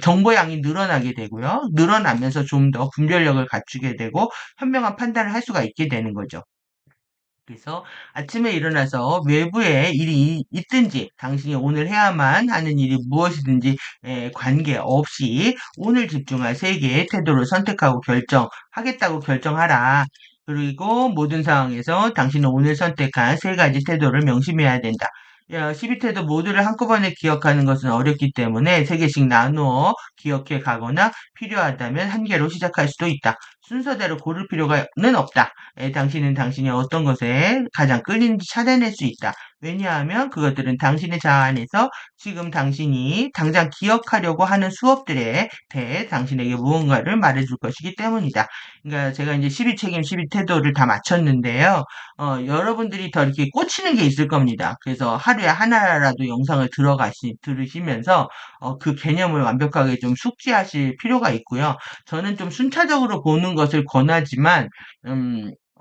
정보량이 늘어나게 되고요. 늘어나면서 좀 더 분별력을 갖추게 되고 현명한 판단을 할 수가 있게 되는 거죠. 그래서 아침에 일어나서 외부에 일이 있든지 당신이 오늘 해야만 하는 일이 무엇이든지 관계없이 오늘 집중할 세 개의 태도를 선택하고 결정하겠다고 결정하라. 그리고 모든 상황에서 당신은 오늘 선택한 세 가지 태도를 명심해야 된다. 12태도 모두를 한꺼번에 기억하는 것은 어렵기 때문에 세 개씩 나누어 기억해 가거나 필요하다면 한 개로 시작할 수도 있다. 순서대로 고를 필요는 없다. 당신은 당신이 어떤 것에 가장 끌리는지 찾아낼 수 있다. 왜냐하면 그것들은 당신의 자아 안에서 지금 당신이 당장 기억하려고 하는 수업들에 대해 당신에게 무언가를 말해줄 것이기 때문이다. 그러니까 제가 이제 12책임, 12태도를 다 마쳤는데요. 여러분들이 더 이렇게 꽂히는 게 있을 겁니다. 그래서 하루에 하나라도 영상을 들으시면서 그 개념을 완벽하게 좀 숙지하실 필요가 있고요. 저는 좀 순차적으로 보는 것을 권하지만,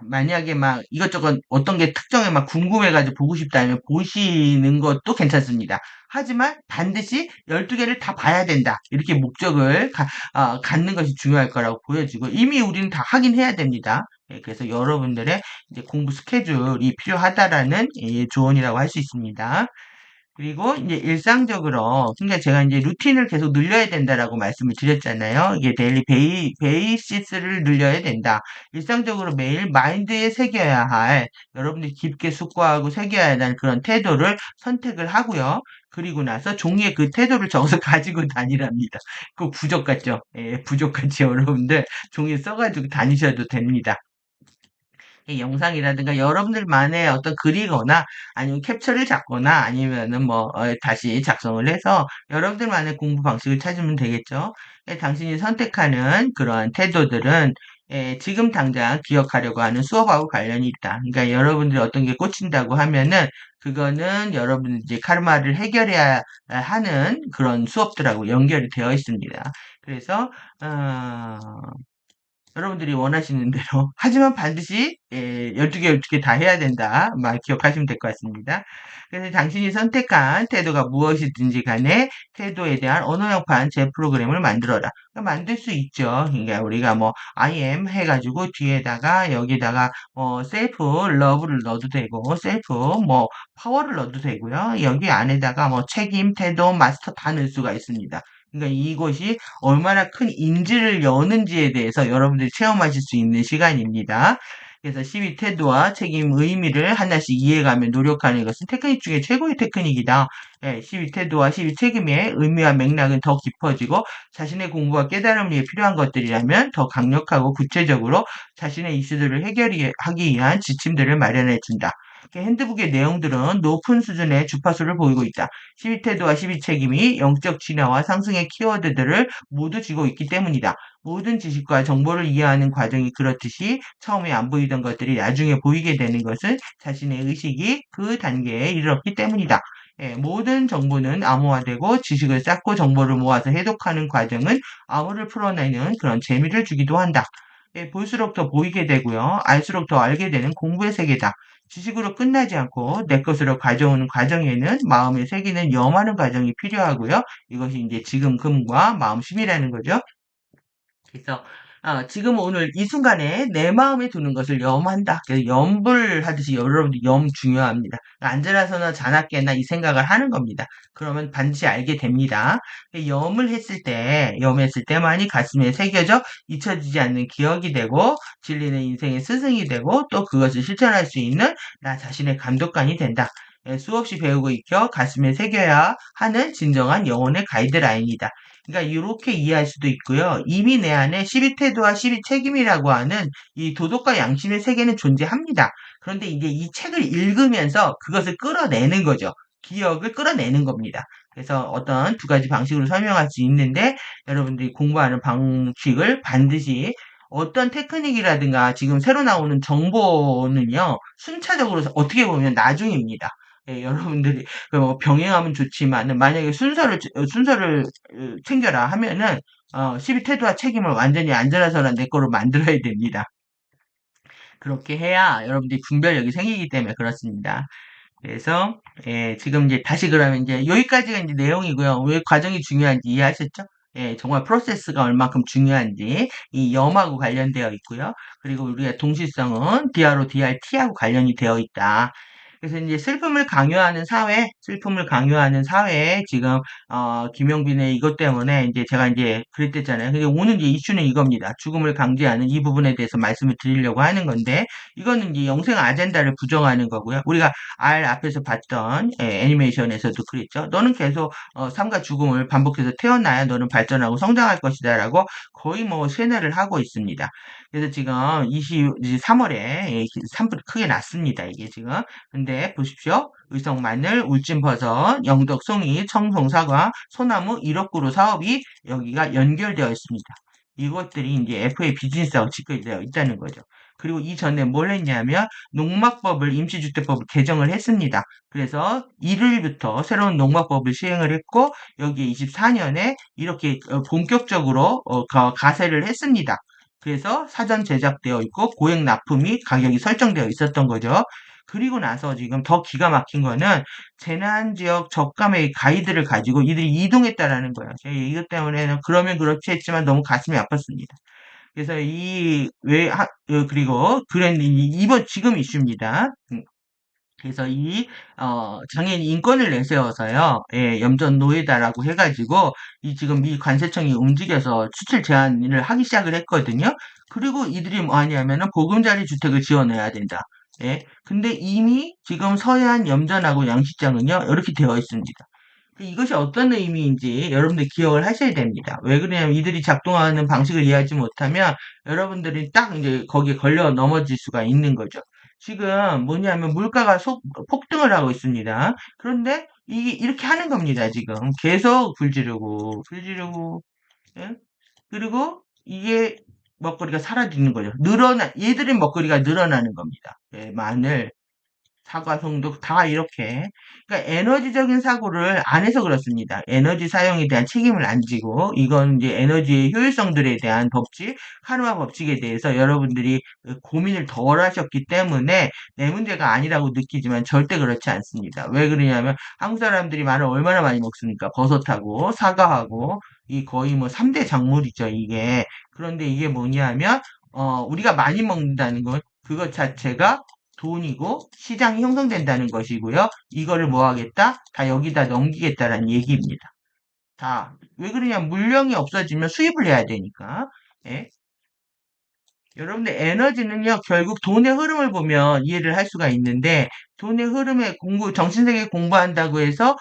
만약에 막 이것저것 어떤 게 특정에 막 궁금해가지고 보고 싶다면 보시는 것도 괜찮습니다. 하지만 반드시 12개를 다 봐야 된다. 이렇게 목적을 갖는 것이 중요할 거라고 보여지고 이미 우리는 다 하긴 해야 됩니다. 그래서 여러분들의 이제 공부 스케줄이 필요하다라는 조언이라고 할 수 있습니다. 그리고 이제 일상적으로, 그러니까 제가 이제 루틴을 계속 늘려야 된다라고 말씀을 드렸잖아요. 이게 베이시스를 늘려야 된다. 일상적으로 매일 마인드에 새겨야 할, 여러분들이 깊게 숙고하고 새겨야 하는 그런 태도를 선택을 하고요. 그리고 나서 종이에 그 태도를 적어서 가지고 다니랍니다. 그 부족 같죠? 부족 같이 여러분들 종이에 써가지고 다니셔도 됩니다. 이 영상이라든가 여러분들만의 어떤 글이거나 아니면 캡처를 잡거나 아니면은 뭐 다시 작성을 해서 여러분들만의 공부 방식을 찾으면 되겠죠. 당신이 선택하는 그러한 태도들은 지금 당장 기억하려고 하는 수업하고 관련이 있다. 그러니까 여러분들이 어떤 게 꽂힌다고 하면은 그거는 여러분들이 이제 카르마를 해결해야 하는 그런 수업들하고 연결이 되어 있습니다. 그래서 여러분들이 원하시는 대로 하지만 반드시 12개 12개 다 해야 된다. 말 기억하시면 될 것 같습니다. 그래서 당신이 선택한 태도가 무엇이든지 간에 태도에 대한 언어형판 제 프로그램을 만들어라. 그러니까 만들 수 있죠. 그러니까 우리가 뭐 I am 해가지고 뒤에다가 여기다가 셀프 러브를 넣어도 되고 셀프 뭐 파워를 넣어도 되고요. 여기 안에다가 뭐 책임, 태도, 마스터 다 넣을 수가 있습니다. 그러니까 이것이 얼마나 큰 인지를 여는지에 대해서 여러분들이 체험하실 수 있는 시간입니다. 그래서 시비 태도와 책임 의미를 하나씩 이해가며 노력하는 것은 테크닉 중에 최고의 테크닉이다. 예, 시비 태도와 시비 책임의 의미와 맥락은 더 깊어지고 자신의 공부와 깨달음을 위해 필요한 것들이라면 더 강력하고 구체적으로 자신의 이슈들을 해결하기 위한 지침들을 마련해 준다. 핸드북의 내용들은 높은 수준의 주파수를 보이고 있다. 시비 태도와 시비 책임이 영적 진화와 상승의 키워드들을 모두 쥐고 있기 때문이다. 모든 지식과 정보를 이해하는 과정이 그렇듯이 처음에 안 보이던 것들이 나중에 보이게 되는 것은 자신의 의식이 그 단계에 이르렀기 때문이다. 예, 모든 정보는 암호화되고 지식을 쌓고 정보를 모아서 해독하는 과정은 암호를 풀어내는 그런 재미를 주기도 한다. 예, 볼수록 더 보이게 되고요. 알수록 더 알게 되는 공부의 세계다. 지식으로 끝나지 않고 내 것으로 가져오는 과정에는 마음에 새기는 염하는 과정이 필요하고요. 이것이 이제 지금금과 마음심이라는 거죠. 그래서 지금 오늘 이 순간에 내 마음에 두는 것을 염한다. 그래서 염불하듯이 여러분들 염 중요합니다. 앉아나서나 자나깨나 이 생각을 하는 겁니다. 그러면 반드시 알게 됩니다. 염을 했을 때, 염했을 때만이 가슴에 새겨져 잊혀지지 않는 기억이 되고 진리는 인생의 스승이 되고 또 그것을 실천할 수 있는 나 자신의 감독관이 된다. 예, 수없이 배우고 익혀 가슴에 새겨야 하는 진정한 영혼의 가이드라인이다. 그러니까 이렇게 이해할 수도 있고요. 이미 내 안에 시비태도와 시비책임이라고 하는 이 도덕과 양심의 세계는 존재합니다. 그런데 이제 이 책을 읽으면서 그것을 끌어내는 거죠. 기억을 끌어내는 겁니다. 그래서 어떤 두 가지 방식으로 설명할 수 있는데 여러분들이 공부하는 방식을 반드시 어떤 테크닉이라든가 지금 새로 나오는 정보는요, 순차적으로 어떻게 보면 나중입니다. 예, 여러분들이 병행하면 좋지만 만약에 순서를 챙겨라 하면은 시비 태도와 책임을 완전히 안전하서는 내 거로 만들어야 됩니다. 그렇게 해야 여러분들이 분별력이 생기기 때문에 그렇습니다. 그래서 예, 지금 이제 다시 그러면 이제 여기까지가 이제 내용이고요. 왜 과정이 중요한지 이해하셨죠? 예, 정말 프로세스가 얼마큼 중요한지 이 염하고 관련되어 있고요. 그리고 우리가 동시성은 D하고 DRT하고 관련이 되어 있다. 그래서 이제 슬픔을 강요하는 사회에 지금 김용빈의 이것 때문에 이제 제가 이제 그랬댔잖아요. 근데 오늘 이제 이슈는 이겁니다. 죽음을 강제하는 이 부분에 대해서 말씀을 드리려고 하는 건데 이거는 이제 영생 아젠다를 부정하는 거고요. 우리가 R 앞에서 봤던 애니메이션에서도 그랬죠. 너는 계속 삶과 죽음을 반복해서 태어나야 너는 발전하고 성장할 것이다라고 거의 뭐 세뇌를 하고 있습니다. 그래서 지금 23월에 산불이 크게 났습니다. 이게 지금. 근데 보십시오. 의성 마늘, 울진 버섯, 영덕 송이, 청송 사과, 소나무 1억 그루 사업이 여기가 연결되어 있습니다. 이것들이 이제 FA 비즈니스하고 직결되어 있다는 거죠. 그리고 이전에 뭘 했냐면 농막법을 임시주택법을 개정을 했습니다. 그래서 1일부터 새로운 농막법을 시행을 했고 여기에 24년에 이렇게 본격적으로 가세를 했습니다. 그래서 사전 제작되어 있고 고액 납품이 가격이 설정되어 있었던 거죠. 그리고 나서 지금 더 기가 막힌 거는 재난지역 저감의 가이드를 가지고 이들이 이동했다라는 거예요. 제가 이것 때문에는 그러면 그렇지 했지만 너무 가슴이 아팠습니다. 그래서 그리고 이번 지금 이슈입니다. 그래서 장애인 인권을 내세워서요, 예, 염전 노예다라고 해가지고, 지금 미 관세청이 움직여서 수출 제한을 하기 시작을 했거든요. 그리고 이들이 뭐 하냐면은 보금자리 주택을 지어내야 된다. 예. 근데 이미 지금 서해안 염전하고 양식장은요, 이렇게 되어 있습니다. 이것이 어떤 의미인지 여러분들 기억을 하셔야 됩니다. 왜 그러냐면 이들이 작동하는 방식을 이해하지 못하면 여러분들이 딱 이제 거기에 걸려 넘어질 수가 있는 거죠. 지금 뭐냐면 물가가 폭등을 하고 있습니다. 그런데 이게 이렇게 하는 겁니다. 지금 계속 불지르고, 예? 그리고 이게 먹거리가 사라지는 거죠. 얘들의 먹거리가 늘어나는 겁니다. 예, 마늘, 사과송도 다 이렇게. 그러니까 에너지적인 사고를 안 해서 그렇습니다. 에너지 사용에 대한 책임을 안 지고, 이건 이제 에너지의 효율성들에 대한 법칙, 카르마 법칙에 대해서 여러분들이 고민을 덜 하셨기 때문에 내 문제가 아니라고 느끼지만 절대 그렇지 않습니다. 왜 그러냐면 한국 사람들이 마늘 얼마나 많이 먹습니까? 버섯하고 사과하고, 이 거의 뭐 3대 작물이죠, 이게. 그런데 이게 뭐냐면, 우리가 많이 먹는다는 건 그것 자체가 돈이고 시장이 형성된다는 것이고요. 이거를 뭐 하겠다? 다 여기다 넘기겠다라는 얘기입니다. 자, 왜 그러냐? 물량이 없어지면 수입을 해야 되니까. 예? 여러분들 에너지는요, 결국 돈의 흐름을 보면 이해를 할 수가 있는데, 돈의 흐름에 정신세계 공부한다고 해서,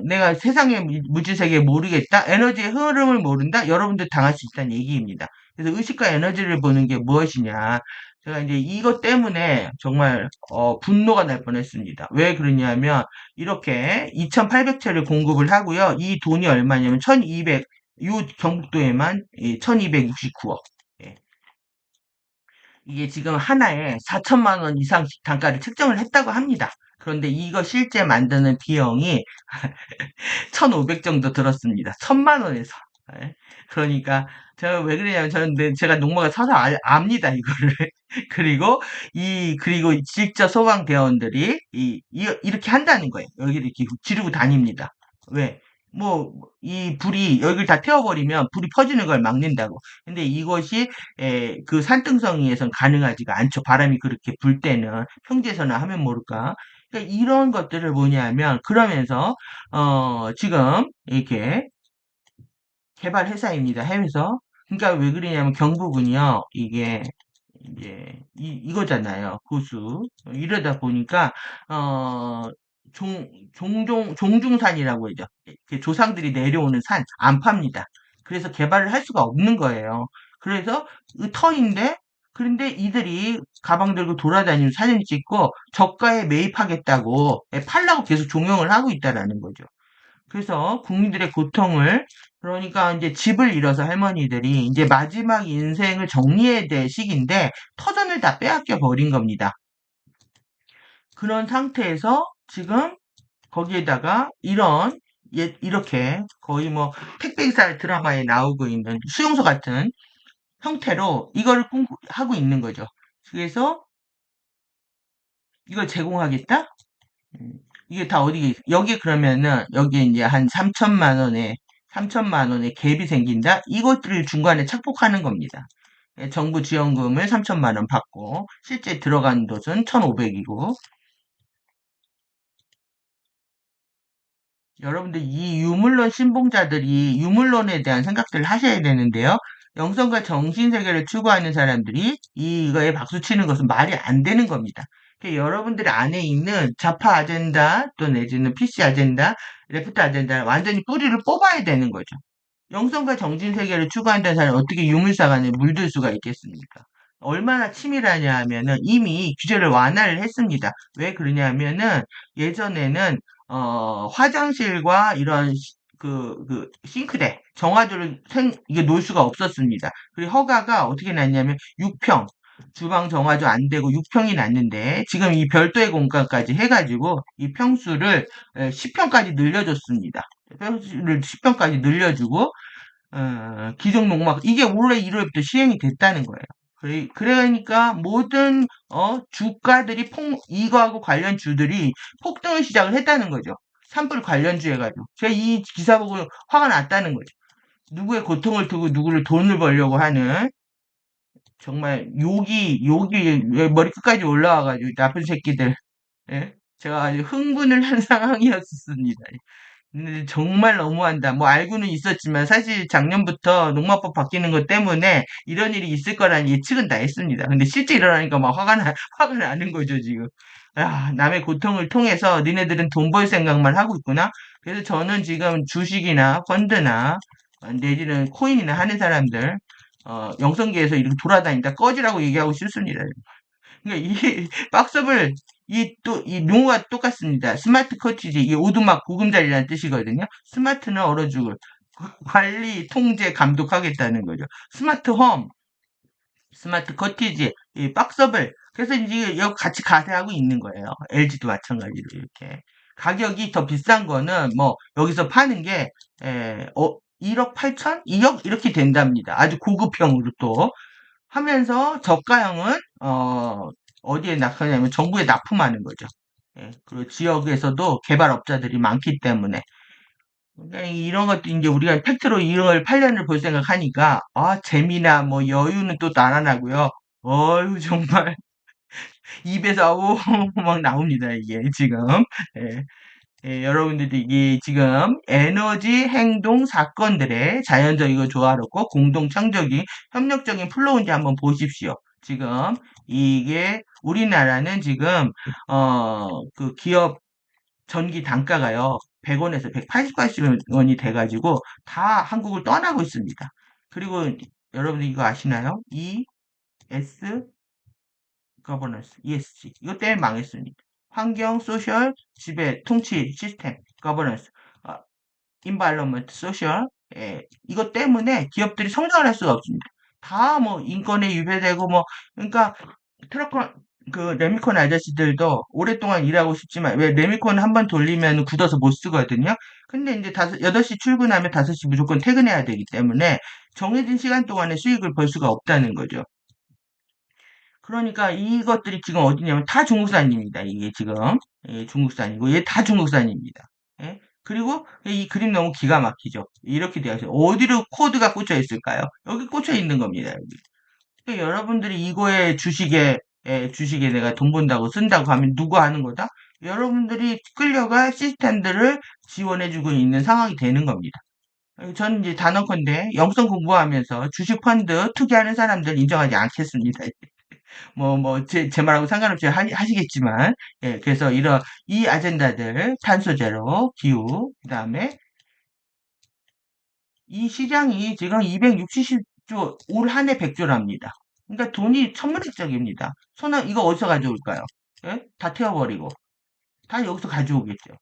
내가 세상의 물질세계 모르겠다? 에너지의 흐름을 모른다? 여러분들 당할 수 있다는 얘기입니다. 그래서 의식과 에너지를 보는 게 무엇이냐. 제가 이제 이것 때문에 정말, 분노가 날 뻔했습니다. 왜 그러냐면, 이렇게 2,800채를 공급을 하고요. 이 돈이 얼마냐면 1,200, 요 경북도에만 1,269억. 이게 지금 하나에 4천만 원 이상씩 단가를 책정을 했다고 합니다. 그런데 이거 실제 만드는 비용이 1,500 정도 들었습니다. 1,000만 원에서. 예. 그러니까 제가 왜 그러냐면 제가 농마가 서서 압니다 이거를. 그리고 직접 소방대원들이 이렇게 한다는 거예요. 여기를 이렇게 지르고 다닙니다. 왜? 뭐 이 불이 여기를 다 태워버리면 불이 퍼지는 걸 막는다고. 근데 이것이 그 산등성이에선 가능하지가 않죠. 바람이 그렇게 불 때는 평지에서나 하면 모를까. 그러니까 이런 것들을 뭐냐면 그러면서 지금 이렇게 개발 회사입니다. 해외에서. 그러니까 왜 그러냐면 경북은요. 이게 이제 이거잖아요. 고수. 이러다 보니까 어 종중산이라고 하죠. 이렇게 조상들이 내려오는 산 안 팝니다. 그래서 개발을 할 수가 없는 거예요. 그래서 그 터인데 그런데 이들이 가방 들고 돌아다니는 사진 찍고 저가에 매입하겠다고 팔라고 계속 종용을 하고 있다라는 거죠. 그래서 국민들의 고통을 그러니까 이제 집을 잃어서 할머니들이 이제 마지막 인생을 정리해야 될 시기인데 터전을 다 빼앗겨 버린 겁니다. 그런 상태에서 지금 거기에다가 이렇게 거의 뭐 택배기사 드라마에 나오고 있는 수용소 같은 형태로 이거를 하고 있는 거죠. 그래서 이걸 제공하겠다? 음, 이게 다 어디, 여기 그러면은, 여기 이제 한 3천만 원의 갭이 생긴다? 이것들을 중간에 착복하는 겁니다. 정부 지원금을 3천만 원 받고, 실제 들어간 돈은 1,500이고, 여러분들 이 유물론 신봉자들이 유물론에 대한 생각들을 하셔야 되는데요. 영성과 정신세계를 추구하는 사람들이 이거에 박수 치는 것은 말이 안 되는 겁니다. 여러분들 안에 있는 좌파 아젠다 또 내지는 PC 아젠다, 레프트 아젠다 완전히 뿌리를 뽑아야 되는 거죠. 영성과 정신세계를 추구한다는 사람이 어떻게 유물사관에 물들 수가 있겠습니까? 얼마나 치밀하냐 하면은 이미 규제를 완화를 했습니다. 왜 그러냐 하면은 예전에는 화장실과 이런 싱크대, 정화조를 이게 놓을 수가 없었습니다. 그리고 허가가 어떻게 났냐면 6평, 주방 정화조 안 되고 6평이 났는데 지금 이 별도의 공간까지 해가지고 이 평수를 10평까지 늘려줬습니다. 평수를 10평까지 늘려주고 기존 농막 이게 올해 1월부터 시행이 됐다는 거예요. 그러니까 모든 주가들이 이거하고 관련 주들이 폭등을 시작을 했다는 거죠. 산불 관련주 해가지고 제가 이 기사 보고 화가 났다는 거죠. 누구의 고통을 두고 누구를 돈을 벌려고 하는 정말 욕이 왜 머리 끝까지 올라와가지고 나쁜 새끼들. 예? 제가 아주 흥분을 한 상황이었습니다. 근데 정말 너무한다. 뭐 알고는 있었지만 사실 작년부터 농마법 바뀌는 것 때문에 이런 일이 있을 거라는 예측은 다 했습니다. 근데 실제 일어나니까 막 화가 나는 거죠, 지금. 아, 남의 고통을 통해서 니네들은 돈 벌 생각만 하고 있구나. 그래서 저는 지금 주식이나 펀드나 내지는 코인이나 하는 사람들, 영성계에서 이렇게 돌아다니다 꺼지라고 얘기하고 싶습니다. 그러니까 이 박스업을 이 용어가 똑같습니다. 스마트 커티지 이 오두막 보금자리라는 뜻이거든요. 스마트는 얼어죽을 관리, 통제, 감독하겠다는 거죠. 스마트 홈, 스마트 커티지, 이 박스업을 그래서 이제 여기 같이 가세하고 있는 거예요. LG도 마찬가지로 이렇게 가격이 더 비싼 거는 뭐 여기서 파는 게 1억 8천, 2억 이렇게 된답니다. 아주 고급형으로 또 하면서 저가형은 어디에 낙하냐면 정부에 납품하는 거죠. 예, 그리고 지역에서도 개발업자들이 많기 때문에 그러니까 이런 것도 이제 우리가 팩트로 이런 걸 8년을 볼 생각하니까 아 재미나 뭐 여유는 또 나타나고요. 어유 정말 입에서 오 막 나옵니다 이게 지금. 예. 여러분들이 이게 지금 에너지 행동 사건들의 자연적이고 조화롭고 공동 창조적인 협력적인 플로우인지 한번 보십시오. 지금 이게 우리나라는 지금 그 기업 전기 단가가요. 100원에서 180원이 돼가지고 다 한국을 떠나고 있습니다. 그리고 여러분들 이거 아시나요? ES 거버넌스, ESG. 이것 때문에 망했습니다. 환경, 소셜, 지배, 통치, 시스템, 거버넌스, 인바이러먼트, 소셜. 이것 때문에 기업들이 성장을 할 수가 없습니다. 다 뭐 인권에 위배되고 뭐 그러니까 트럭 그 레미콘 아저씨들도 오랫동안 일하고 싶지만 왜 레미콘 한 번 돌리면 굳어서 못 쓰거든요. 근데 이제 8시 출근하면 5시 무조건 퇴근해야 되기 때문에 정해진 시간 동안에 수익을 벌 수가 없다는 거죠. 그러니까 이것들이 지금 어디냐면 다 중국산입니다. 이게 지금 중국산이고 얘 다 중국산입니다. 예? 그리고 이 그림 너무 기가 막히죠. 이렇게 되어 있어요. 어디로 코드가 꽂혀 있을까요? 여기 꽂혀 있는 겁니다. 여기. 그러니까 여러분들이 이거에 주식에 내가 돈 번다고 쓴다고 하면 누가 하는 거다? 여러분들이 끌려갈 시스템들을 지원해주고 있는 상황이 되는 겁니다. 저는 이제 단언컨대 영성 공부하면서 주식 펀드 투기하는 사람들 인정하지 않겠습니다. 제 말하고 상관없이 하시겠지만, 그래서 이 아젠다들, 탄소 제로, 기후, 그 다음에 이 시장이 지금 260조, 올 한 해 100조랍니다. 그러니까 돈이 천문학적입니다. 이거 어디서 가져올까요? 예? 다 태워버리고. 다 여기서 가져오겠죠.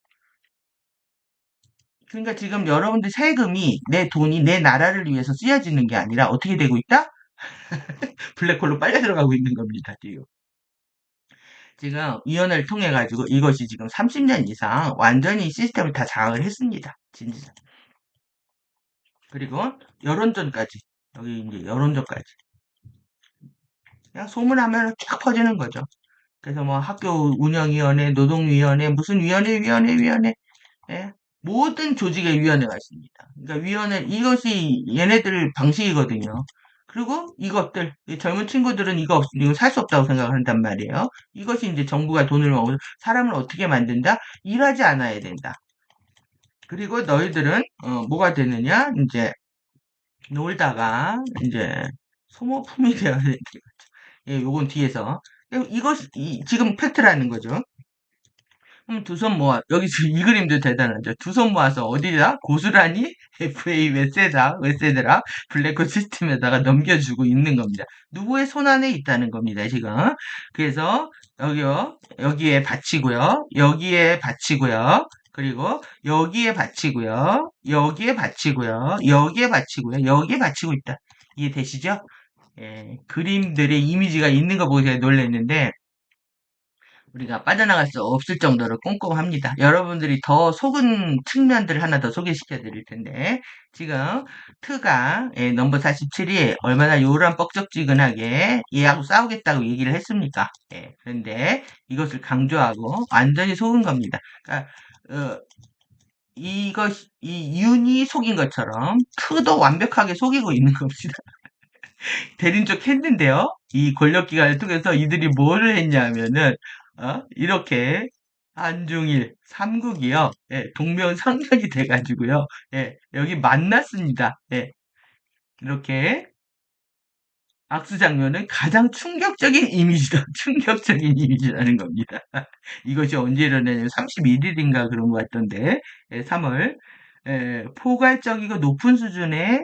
그러니까 지금 여러분들 세금이 내 돈이 내 나라를 위해서 쓰여지는 게 아니라 어떻게 되고 있다? 블랙홀로 빨려 들어가고 있는 겁니다, 지금. 지금 위원회를 통해 가지고 이것이 지금 30년 이상 완전히 시스템을 다 장악을 했습니다. 진짜. 그리고 여론전까지 여기 이제 여론전까지 그냥 소문하면 쫙 퍼지는 거죠. 그래서 뭐 학교 운영위원회, 노동위원회, 무슨 위원회, 예? 모든 조직의 위원회가 있습니다. 그러니까 이것이 얘네들 방식이거든요. 그리고 이것들, 이 젊은 친구들은 이거 없으면 살 수 없다고 생각을 한단 말이에요. 이것이 이제 정부가 돈을 먹어서 사람을 어떻게 만든다? 일하지 않아야 된다. 그리고 너희들은, 뭐가 되느냐? 이제, 놀다가, 이제, 소모품이 되어야 되는 거죠. 예, 요건 뒤에서. 지금 팩트라는 거죠. 두 손 모아. 여기 지금 이 그림도 대단하죠. 두 손 모아서 어디다? 고스란히 FA 웨세드라 블랙홀 시스템에다가 넘겨주고 있는 겁니다. 누구의 손 안에 있다는 겁니다, 지금. 그래서 여기에 받치고요. 여기에 받치고요. 그리고 여기에 받치고요. 여기에 받치고요. 여기에 받치고요. 여기에 받치고 있다. 이해되시죠? 예, 그림들의 이미지가 있는 거 보고 제가 놀랐는데 우리가 빠져나갈 수 없을 정도로 꼼꼼합니다. 여러분들이 더 속은 측면들을 하나 더 소개시켜 드릴 텐데, 지금 트가 넘버 47이 얼마나 요란 뻑적지근하게 얘하고 싸우겠다고 얘기를 했습니까? 그런데 이것을 강조하고 완전히 속은 겁니다. 그러니까, 어, 이 윤이 속인 것처럼 트도 완벽하게 속이고 있는 겁니다. 대리인적 했는데요. 이 권력기관을 통해서 이들이 뭐를 했냐면은 이렇게 한중일 삼국이요. 동명상련이 돼가지고요. 여기 만났습니다. 이렇게 악수 장면은 가장 충격적인 이미지다. 충격적인 이미지라는 겁니다. 이것이 언제 일어나냐면 31일인가 그런 것 같던데 3월 포괄적이고 높은 수준의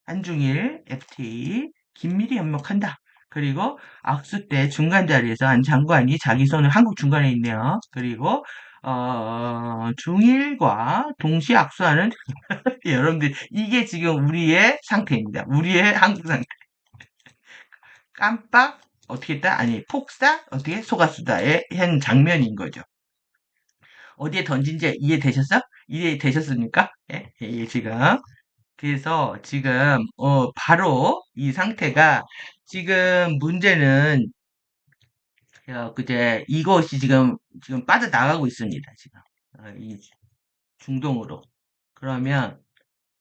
한중일 FTA 긴밀히 협력한다. 그리고 악수 때 중간 자리에서 한 장관이 자기 손을 한국 중간에 있네요. 그리고 중일과 동시 악수하는 여러분들 이게 지금 우리의 상태입니다. 우리의 한국 상태. 깜빡 어떻게 했다? 아니 폭삭 어떻게 속았수다의 현 장면인 거죠. 어디에 던진지 이해되셨어? 이해되셨습니까? 지금. 그래서 지금 바로 이 상태가 지금 문제는 그제 이것이 지금 빠져나가고 있습니다. 지금 이 중동으로. 그러면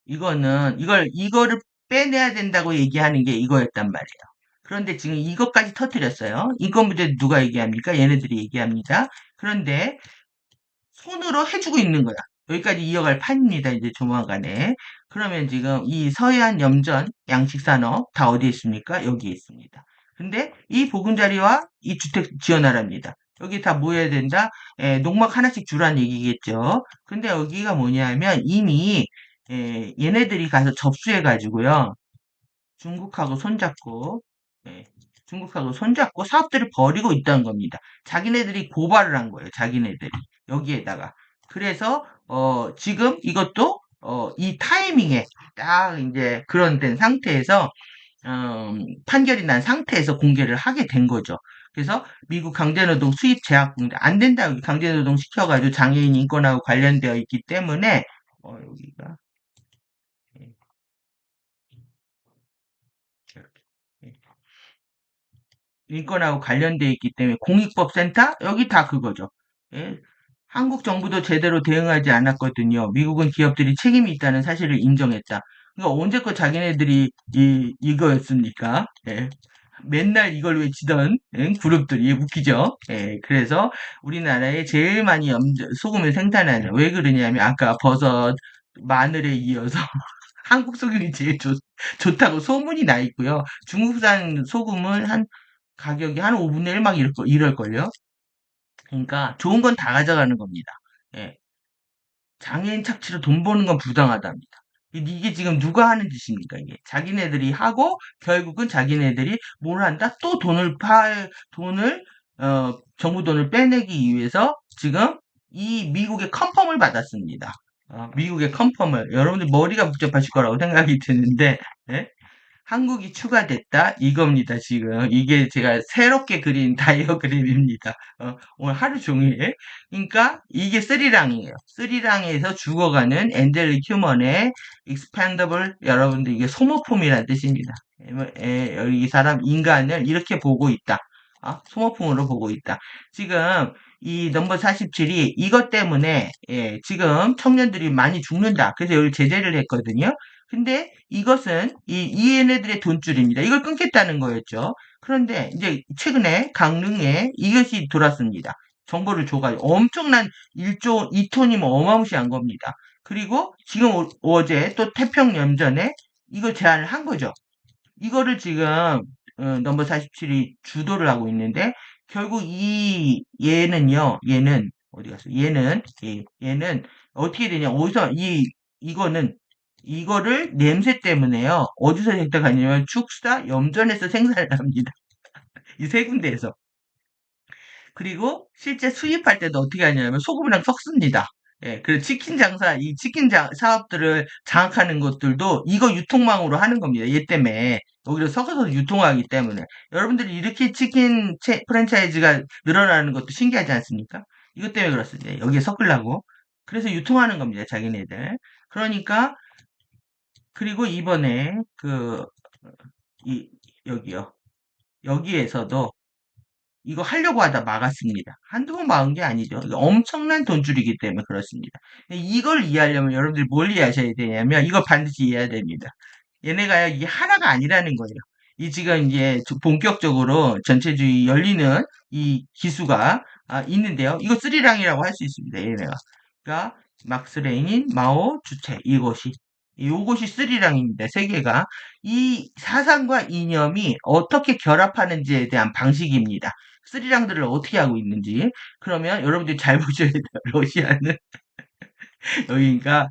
이거를 빼내야 된다고 얘기하는 게 이거였단 말이에요. 그런데 지금 이것까지 터뜨렸어요. 이거 문제 누가 얘기합니까? 얘네들이 얘기합니다. 그런데 손으로 해주고 있는 거야. 여기까지 이어갈 판입니다. 이제 조만간에. 그러면 지금 이 서해안 염전 양식산업 다 어디에 있습니까? 여기에 있습니다. 근데 이 보금자리와 이 주택 지어나랍니다. 여기 다 모여야 된다? 농막 하나씩 주란 얘기겠죠. 근데 여기가 뭐냐면 이미 얘네들이 가서 접수해가지고요. 중국하고 손잡고, 예, 중국하고 손잡고 사업들을 벌이고 있다는 겁니다. 자기네들이 고발을 한 거예요. 자기네들이. 여기에다가. 그래서, 지금 이것도, 이 타이밍에 딱 이제 그런 된 상태에서, 판결이 난 상태에서 공개를 하게 된 거죠. 그래서 미국 강제노동 수입 제약 안 된다. 여기 강제노동 시켜가지고 장애인 인권하고 관련되어 있기 때문에, 여기가, 예, 이렇게. 예. 인권하고 관련돼 있기 때문에 공익법센터 여기 다 그거죠. 예. 한국 정부도 제대로 대응하지 않았거든요. 미국은 기업들이 책임이 있다는 사실을 인정했다. 그러니까 언제껏 자기네들이 이거였습니까? 예. 맨날 이걸 외치던 그룹들이 웃기죠. 예. 그래서 우리나라에 제일 많이 소금을 생산하는 왜 그러냐면 아까 버섯, 마늘에 이어서 한국 소금이 제일 좋다고 소문이 나 있고요. 중국산 소금은 가격이 한 5분의 1 막 이럴걸요? 그러니까 좋은 건 다 가져가는 겁니다. 예. 장애인 착취로 돈 버는 건 부당하답니다. 이게 지금 누가 하는 짓입니까, 이게? 자기네들이 하고, 결국은 자기네들이 뭘 한다? 또 정부 돈을 빼내기 위해서 지금 이 미국의 컨펌을 받았습니다. 미국의 컨펌을. 여러분들 머리가 복잡하실 거라고 생각이 드는데, 예? 한국이 추가됐다 이겁니다. 지금 이게 제가 새롭게 그린 다이어그램입니다. 오늘 하루 종일. 그러니까 이게 스리랑이에요. 스리랑에서 죽어가는 엔젤릭 휴먼의 익스펜더블 여러분들 이게 소모품이라는 뜻입니다. 이 사람 인간을 이렇게 보고 있다. 소모품으로 보고 있다. 지금 이 넘버 47이 이것 때문에 지금 청년들이 많이 죽는다. 그래서 여기 제재를 했거든요. 근데 이것은 얘네들의 돈줄입니다. 이걸 끊겠다는 거였죠. 그런데 이제 최근에 강릉에 이것이 돌았습니다. 정보를 줘가지고 엄청난 1조, 2톤이면 어마무시한 겁니다. 그리고 지금 어제 또 태평염전에 이걸 제안을 한 거죠. 이거를 지금 넘버 47이 주도를 하고 있는데 결국 얘는 어디 갔어? 얘는 어떻게 되냐? 어디서 이거는 이거를 냄새 때문에요. 어디서 획득하냐면 축사 염전에서 생산을 합니다. 이 세 군데에서. 그리고 실제 수입할 때도 어떻게 하냐면 소금이랑 섞습니다. 예, 그리고 이 사업들을 장악하는 것들도 이거 유통망으로 하는 겁니다. 얘 때문에. 여기를 섞어서 유통하기 때문에. 여러분들이 이렇게 프랜차이즈가 늘어나는 것도 신기하지 않습니까? 이것 때문에 그렇습니다. 여기에 섞으려고. 그래서 유통하는 겁니다. 자기네들. 그러니까, 그리고 이번에 이, 여기요. 여기에서도 이거 하려고 하다 막았습니다. 한두 번 막은 게 아니죠. 이거 엄청난 돈줄이기 때문에 그렇습니다. 이걸 이해하려면 여러분들이 뭘 이해하셔야 되냐면 이걸 반드시 이해해야 됩니다. 얘네가 이게 하나가 아니라는 거예요. 이 지금 이제 본격적으로 전체주의 열리는 이 기수가 있는데요. 이거 스리랑이라고 할 수 있습니다. 얘네가. 그러니까 막스 레닌, 마오, 주체 요것이 스리랑입니다. 세 개가 이 사상과 이념이 어떻게 결합하는지에 대한 방식입니다. 스리랑들을 어떻게 하고 있는지. 그러면 여러분들이 잘 보셔야 돼요. 러시아는 여기니까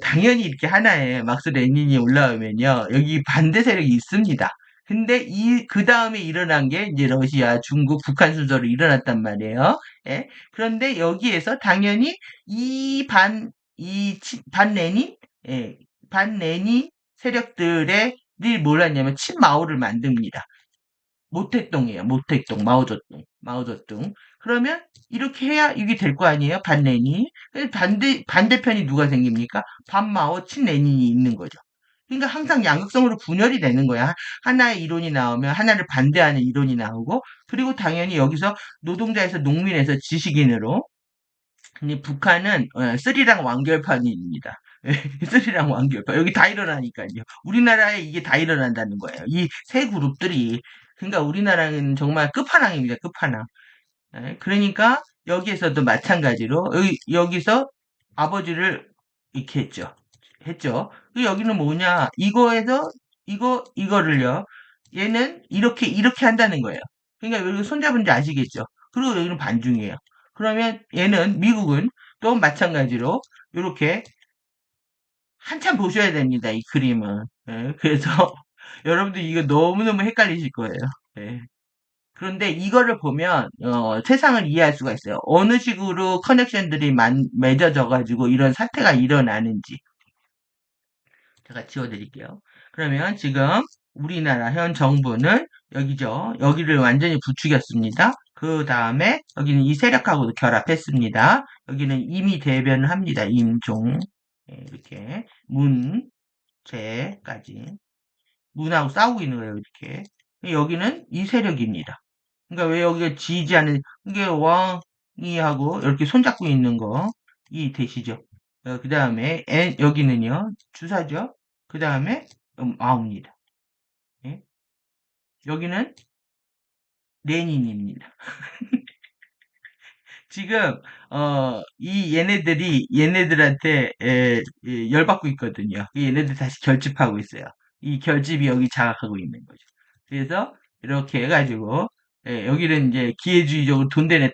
당연히 이렇게 하나에 막스 레닌이 올라오면요. 여기 반대 세력이 있습니다. 근데 그 다음에 일어난 게 이제 러시아, 중국, 북한 순서로 일어났단 말이에요. 예? 그런데 여기에서 당연히 반 레닌, 예, 반 레닌 세력들의 몰랐냐면 친마오를 만듭니다. 모택동이에요. 모택동, 마오쩌둥. 그러면 이렇게 해야 이게 될 거 아니에요? 반레니. 반대편이 누가 생깁니까? 반마오, 친레닌이 있는 거죠. 그러니까 항상 양극성으로 분열이 되는 거야. 하나의 이론이 나오면 하나를 반대하는 이론이 나오고, 그리고 당연히 여기서 노동자에서 농민에서 지식인으로, 근데 북한은 스리랑 완결판입니다. 스리랑 완결판. 여기 다 일어나니까요. 우리나라에 이게 다 일어난다는 거예요. 이 세 그룹들이. 그러니까 우리나라는 정말 끝판왕입니다. 끝판왕. 그러니까 여기에서도 마찬가지로 여기서 아버지를 이렇게 했죠. 여기는 뭐냐? 이거에서 이거를요. 얘는 이렇게 한다는 거예요. 그러니까 여기 손잡은지 아시겠죠? 그리고 여기는 반중이에요. 그러면 얘는 미국은 또 마찬가지로 이렇게 한참 보셔야 됩니다. 이 그림은. 예, 그래서 여러분들 이거 너무너무 헷갈리실 거예요. 예. 그런데 이거를 보면 세상을 이해할 수가 있어요. 어느 식으로 커넥션들이 맺어져 가지고 이런 사태가 일어나는지 제가 지워드릴게요. 그러면 지금 우리나라 현 정부는 여기죠. 여기를 완전히 부추겼습니다. 그 다음에 여기는 이 세력하고도 결합했습니다. 여기는 임의 대변을 합니다. 임종 예, 이렇게 문제까지 문하고 싸우고 있는 거예요. 이렇게 여기는 이 세력입니다. 그러니까 왜 여기가 지지하는 이게 왕이하고 이렇게 손잡고 있는 거 이 되시죠? 그 다음에 여기는요 주사죠. 그 다음에 마옵니다. 예? 여기는 레닌입니다. 지금 이 얘네들한테 열받고 있거든요. 얘네들 다시 결집하고 있어요. 이 결집이 여기 장악하고 있는 거죠. 그래서 이렇게 해가지고 여기는 이제 기회주의적으로 돈 되네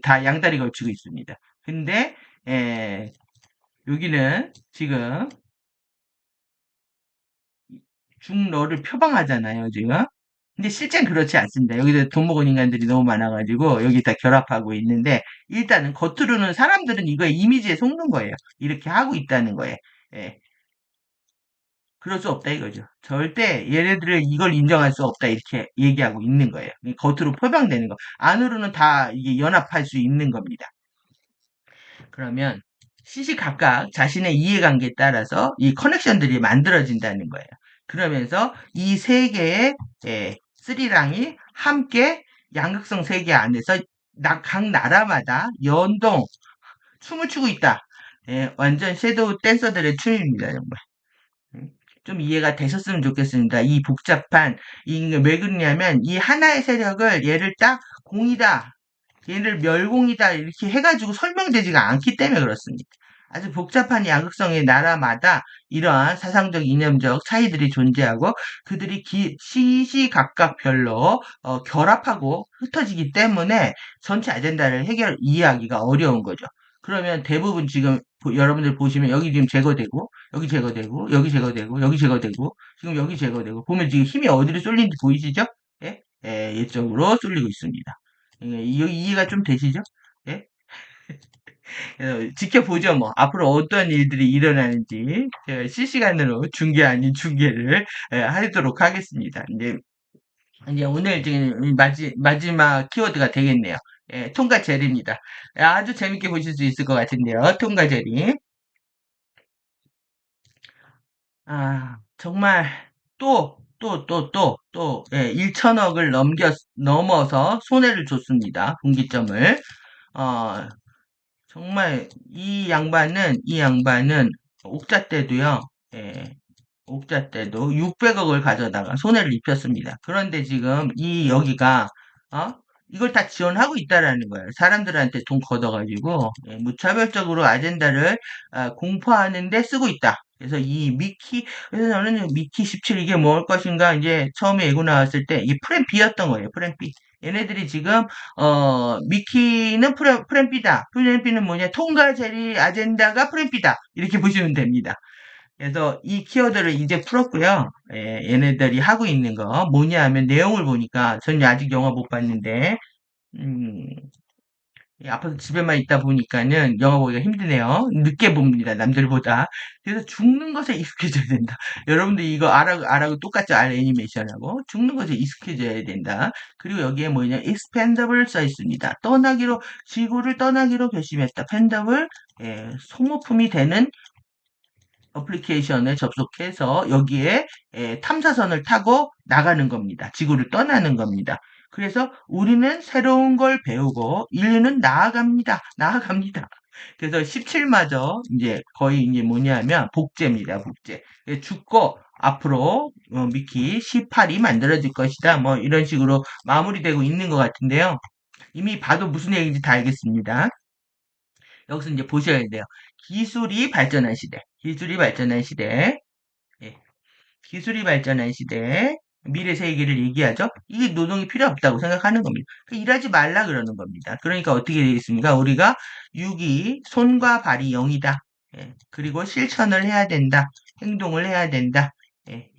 다 양다리 걸치고 있습니다. 근데 에, 여기는 지금 중러를 표방하잖아요, 지금. 근데 실제는 그렇지 않습니다. 여기서 돈 먹은 인간들이 너무 많아가지고 여기 다 결합하고 있는데 일단은 겉으로는 사람들은 이거에 이미지에 속는 거예요. 이렇게 하고 있다는 거예요. 예, 그럴 수 없다 이거죠. 절대 얘네들을 이걸 인정할 수 없다 이렇게 얘기하고 있는 거예요. 겉으로 표방되는 거. 안으로는 다 이게 연합할 수 있는 겁니다. 그러면 시시각각 자신의 이해관계에 따라서 이 커넥션들이 만들어진다는 거예요. 그러면서 이 세 개의 스리랑이 함께 양극성 세계 안에서 각 나라마다 연동 춤을 추고 있다. 완전 섀도우 댄서들의 춤입니다, 정말. 좀 이해가 되셨으면 좋겠습니다. 이 복잡한, 왜 그러냐면, 이 하나의 세력을 얘를 딱 공이다, 얘를 멸공이다, 이렇게 해가지고 설명되지가 않기 때문에 그렇습니다. 아주 복잡한 양극성의 나라마다 이러한 사상적, 이념적 차이들이 존재하고 그들이 시시각각별로 결합하고 흩어지기 때문에 전체 아젠다를 이해하기가 어려운 거죠. 그러면 대부분 지금 여러분들 보시면 여기 지금 제거되고 여기 제거되고 여기 제거되고 여기 제거되고 지금 여기 제거되고 보면 지금 힘이 어디로 쏠리는지 보이시죠? 예? 이쪽으로 쏠리고 있습니다. 이해가 좀 되시죠? 예? 지켜보죠, 뭐. 앞으로 어떤 일들이 일어나는지, 제가 실시간으로 중계 아닌 중계를 하도록 하겠습니다. 이제 오늘 지금 마지막 키워드가 되겠네요. 통과 젤입니다. 아주 재밌게 보실 수 있을 것 같은데요. 통과 젤이. 아, 정말 또, 1천억을 넘어서 손해를 줬습니다. 분기점을. 어, 정말 이 양반은 옥자 때도요. 예, 옥자 때도 600억을 가져다가 손해를 입혔습니다. 그런데 지금 여기가 어? 이걸 다 지원하고 있다라는 거예요. 사람들한테 돈 걷어가지고 무차별적으로 아젠다를 공포하는데 쓰고 있다. 그래서 그래서 저는 미키 17 이게 뭘 것인가 이제 처음에 예고 나왔을 때 이 프렘 B였던 거예요. 프렘 B. 얘네들이 지금 미키는 프렘 B다. 프렘 B는 뭐냐? 통과 제리 아젠다가 프렘 B다. 이렇게 보시면 됩니다. 그래서 이 키워드를 이제 풀었고요. 얘네들이 하고 있는 거 뭐냐 하면 내용을 보니까 전 아직 영화 못 봤는데 음, 앞에서 집에만 있다 보니까는 영화 보기가 힘드네요. 늦게 봅니다. 남들보다. 그래서 죽는 것에 익숙해져야 된다. 여러분들 이거 알아고 똑같죠? 알 애니메이션하고 죽는 것에 익숙해져야 된다. 그리고 여기에 뭐냐 expendable 써 있습니다. 지구를 떠나기로 결심했다. 펜더블 소모품이 되는 어플리케이션에 접속해서 여기에 탐사선을 타고 나가는 겁니다. 지구를 떠나는 겁니다. 그래서 우리는 새로운 걸 배우고 인류는 나아갑니다. 그래서 17마저 이제 거의 이제 뭐냐면 복제입니다. 복제. 죽고 앞으로 미키 18이 만들어질 것이다. 뭐 이런 식으로 마무리되고 있는 것 같은데요. 이미 봐도 무슨 얘기인지 다 알겠습니다. 여기서 이제 보셔야 돼요. 기술이 발전한 시대. 기술이 발전한 시대. 예. 기술이 발전한 시대. 미래 세계를 얘기하죠. 이게 노동이 필요 없다고 생각하는 겁니다. 일하지 말라 그러는 겁니다. 그러니까 어떻게 되겠습니까? 우리가 6이 손과 발이 0이다. 예. 그리고 실천을 해야 된다. 행동을 해야 된다. 예.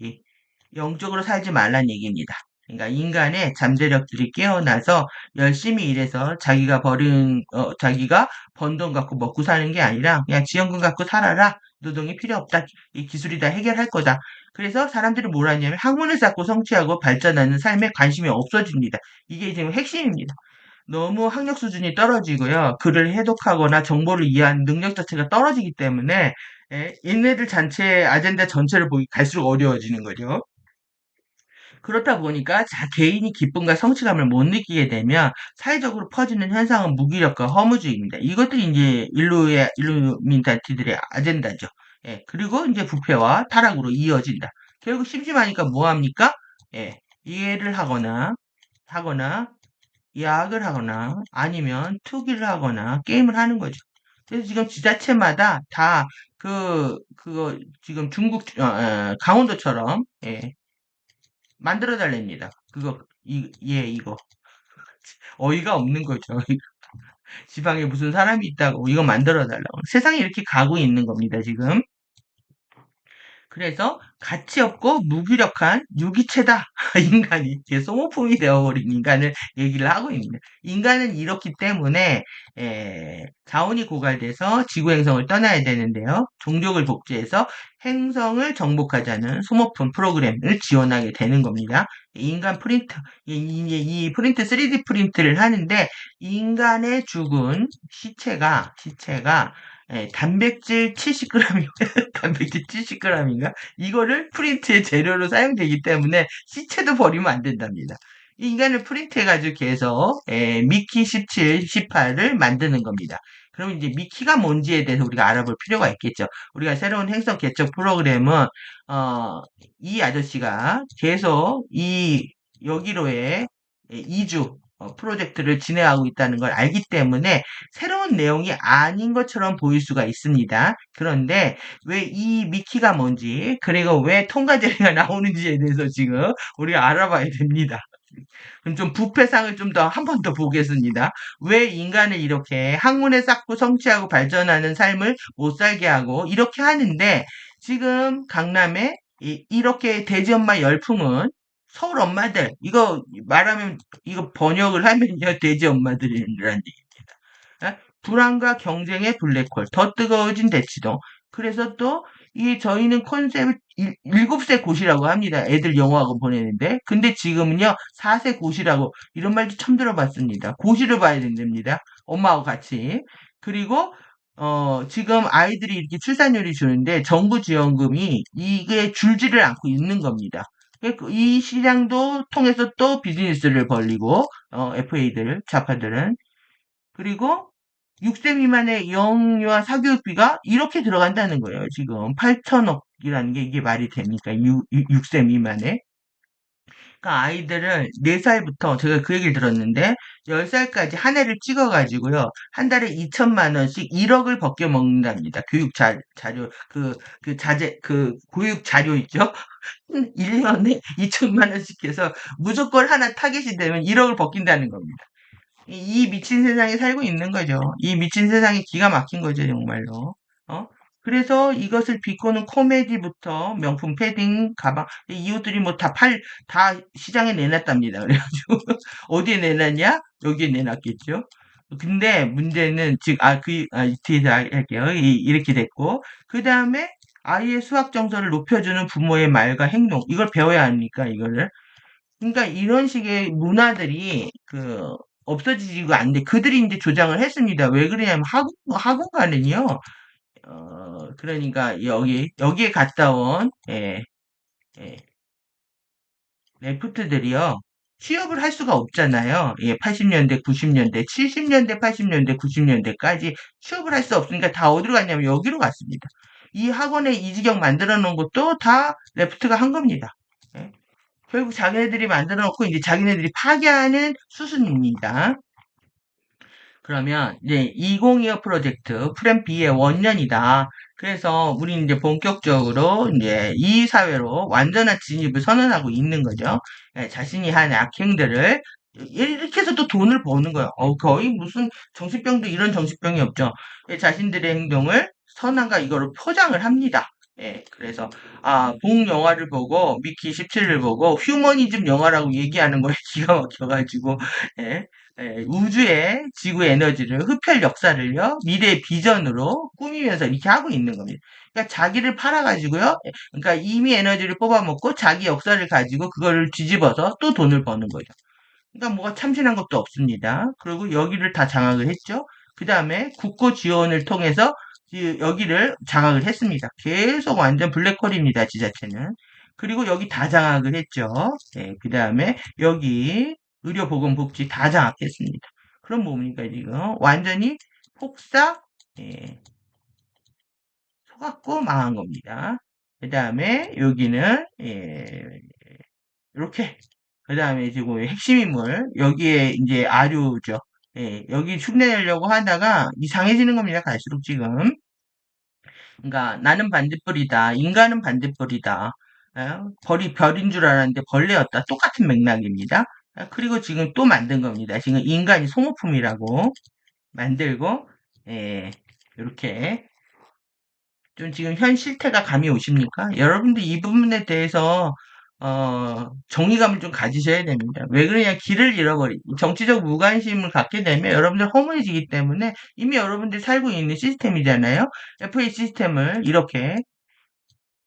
영적으로 살지 말란 얘기입니다. 그러니까 인간의 잠재력들이 깨어나서 열심히 일해서 자기가 번 돈 갖고 먹고 사는 게 아니라 그냥 지원금 갖고 살아라. 노동이 필요 없다. 이 기술이 다 해결할 거다. 그래서 사람들이 뭘 하냐면 학문을 쌓고 성취하고 발전하는 삶에 관심이 없어집니다. 이게 지금 핵심입니다. 너무 학력 수준이 떨어지고요. 글을 해독하거나 정보를 이해하는 능력 자체가 떨어지기 때문에 얘네들 전체 아젠다 전체를 보기 갈수록 어려워지는 거죠. 그렇다 보니까 개인이 기쁨과 성취감을 못 느끼게 되면 사회적으로 퍼지는 현상은 무기력과 허무주의입니다. 이것들이 이제 일루민나티들의 아젠다죠. 예, 그리고 이제 부패와 타락으로 이어진다. 결국 심심하니까 뭐 합니까? 예, 이해를 하거나, 야학을 하거나, 아니면 투기를 하거나, 게임을 하는 거죠. 그래서 지금 지자체마다 다 그거, 지금 강원도처럼, 예, 만들어 달랍니다. 이거. 어이가 없는 거죠. 지방에 무슨 사람이 있다고 이거 만들어 달라고. 세상이 이렇게 가고 있는 겁니다, 지금. 그래서 가치 없고 무기력한 유기체다. 인간이 소모품이 되어버린 인간을 얘기를 하고 있습니다. 인간은 이렇기 때문에 자원이 고갈돼서 지구 행성을 떠나야 되는데요. 종족을 복제해서 행성을 정복하자는 소모품 프로그램을 지원하게 되는 겁니다. 인간 프린터, 이 프린트 3D 프린트를 하는데 인간의 죽은 시체가 단백질 70g이 단백질 70g인가? 이거를 프린트의 재료로 사용되기 때문에 시체도 버리면 안 된답니다. 이 인간을 프린트해가지고 계속 미키 17, 18을 만드는 겁니다. 그럼 이제 미키가 뭔지에 대해서 우리가 알아볼 필요가 있겠죠. 우리가 새로운 행성 개척 프로그램은 이 아저씨가 계속 여기로의 이주 프로젝트를 진행하고 있다는 걸 알기 때문에 새로운 내용이 아닌 것처럼 보일 수가 있습니다. 그런데 왜 이 미키가 뭔지 그리고 왜 통과 제리가 나오는지에 대해서 지금 우리가 알아봐야 됩니다. 그럼 좀 부패상을 좀 더 한 번 더 보겠습니다. 왜 인간을 이렇게 학문에 쌓고 성취하고 발전하는 삶을 못 살게 하고 이렇게 하는데 지금 강남에 이렇게 돼지 엄마 열풍은 서울 엄마들 이거 말하면 이거 번역을 하면요 돼지 엄마들이란 얘기입니다. 불안과 경쟁의 블랙홀, 더 뜨거워진 대치동. 그래서 또 저희는 컨셉을 7세 고시라고 합니다. 애들 영어학원 보내는데. 근데 지금은요 4세 고시라고 이런 말도 처음 들어봤습니다. 고시를 봐야 된답니다. 엄마하고 같이. 그리고 지금 아이들이 이렇게 출산율이 주는데 정부 지원금이 이게 줄지를 않고 있는 겁니다. 이 시장도 통해서 또 비즈니스를 벌리고 FA들, 좌파들은 그리고 6세 미만의 영유아 사교육비가 이렇게 들어간다는 거예요. 지금 8천억이라는 게 이게 말이 됩니까? 6세 미만에. 그러니까 아이들을 4살부터 제가 그 얘기를 들었는데 10살까지 한 해를 찍어가지고요. 한 달에 2천만 원씩 1억을 벗겨 먹는답니다. 자료 교육 자료 있죠? 1년에 2천만 원씩 해서 무조건 하나 타겟이 되면 1억을 벗긴다는 겁니다. 이 미친 세상에 살고 있는 거죠. 이 미친 세상이 기가 막힌 거죠, 정말로. 어? 그래서 이것을 비꼬는 코미디부터 명품 패딩, 가방, 이 옷들이 뭐 다 시장에 내놨답니다. 그래가지고, 어디에 내놨냐? 여기에 내놨겠죠. 근데 문제는, 뒤에서 할게요. 이렇게 됐고. 그 다음에 아이의 수학 정서를 높여주는 부모의 말과 행동. 이걸 배워야 합니까, 이거를? 그러니까 이런 식의 문화들이 없어지지가 않는데 그들이 이제 조장을 했습니다. 왜 그러냐면 학원가는요. 그러니까 여기에 갔다 온 예, 레프트들이요. 취업을 할 수가 없잖아요. 80년대, 90년대, 70년대, 80년대, 90년대까지 취업을 할 수 없으니까 다 어디로 갔냐면 여기로 갔습니다. 이 학원에 이 지경 만들어 놓은 것도 다 레프트가 한 겁니다. 예. 결국 자기네들이 만들어 놓고 이제 자기네들이 파괴하는 수순입니다. 그러면 이제 2025 프로젝트 프렘 B의 원년이다. 그래서 우리 이제 본격적으로 이제 이 사회로 완전한 진입을 선언하고 있는 거죠. 예, 자신이 한 악행들을 이렇게 해서 또 돈을 버는 거예요. 거의 무슨 정신병도 이런 정신병이 없죠. 예, 자신들의 행동을 선한가 이거를 포장을 합니다. 예, 그래서 본 영화를 보고 미키 17을 보고 휴머니즘 영화라고 얘기하는 거에 기가 막혀가지고 예, 우주의 지구 에너지를 흡혈 역사를요, 미래의 비전으로 꾸미면서 이렇게 하고 있는 겁니다. 그러니까 자기를 팔아가지고요, 그러니까 이미 에너지를 뽑아먹고 자기 역사를 가지고 그거를 뒤집어서 또 돈을 버는 거죠. 그러니까 뭐가 참신한 것도 없습니다. 그리고 여기를 다 장악을 했죠. 그 다음에 국고 지원을 통해서 여기를 장악을 했습니다. 계속 완전 블랙홀입니다, 지자체는. 그리고 여기 다 장악을 했죠. 그 다음에 여기 의료보건복지 다 장악했습니다. 그럼 뭡니까, 지금? 완전히 폭삭, 예, 속았고 망한 겁니다. 그 다음에 여기는, 이렇게 그 다음에 지금 핵심 인물 여기에 이제 아류죠. 예, 여기 흉내내려고 하다가 이상해지는 겁니다. 갈수록 지금. 그러니까 나는 반딧불이다. 인간은 반딧불이다. 벌이 별인 줄 알았는데 벌레였다. 똑같은 맥락입니다. 그리고 지금 또 만든 겁니다. 지금 인간이 소모품이라고 만들고 예, 이렇게 좀 지금 현 실태가 감이 오십니까? 여러분들 이 부분에 대해서 정의감을 좀 가지셔야 됩니다. 왜 그러냐? 길을 정치적 무관심을 갖게 되면 여러분들 허무해지기 때문에 이미 여러분들 살고 있는 시스템이잖아요. FA 시스템을 이렇게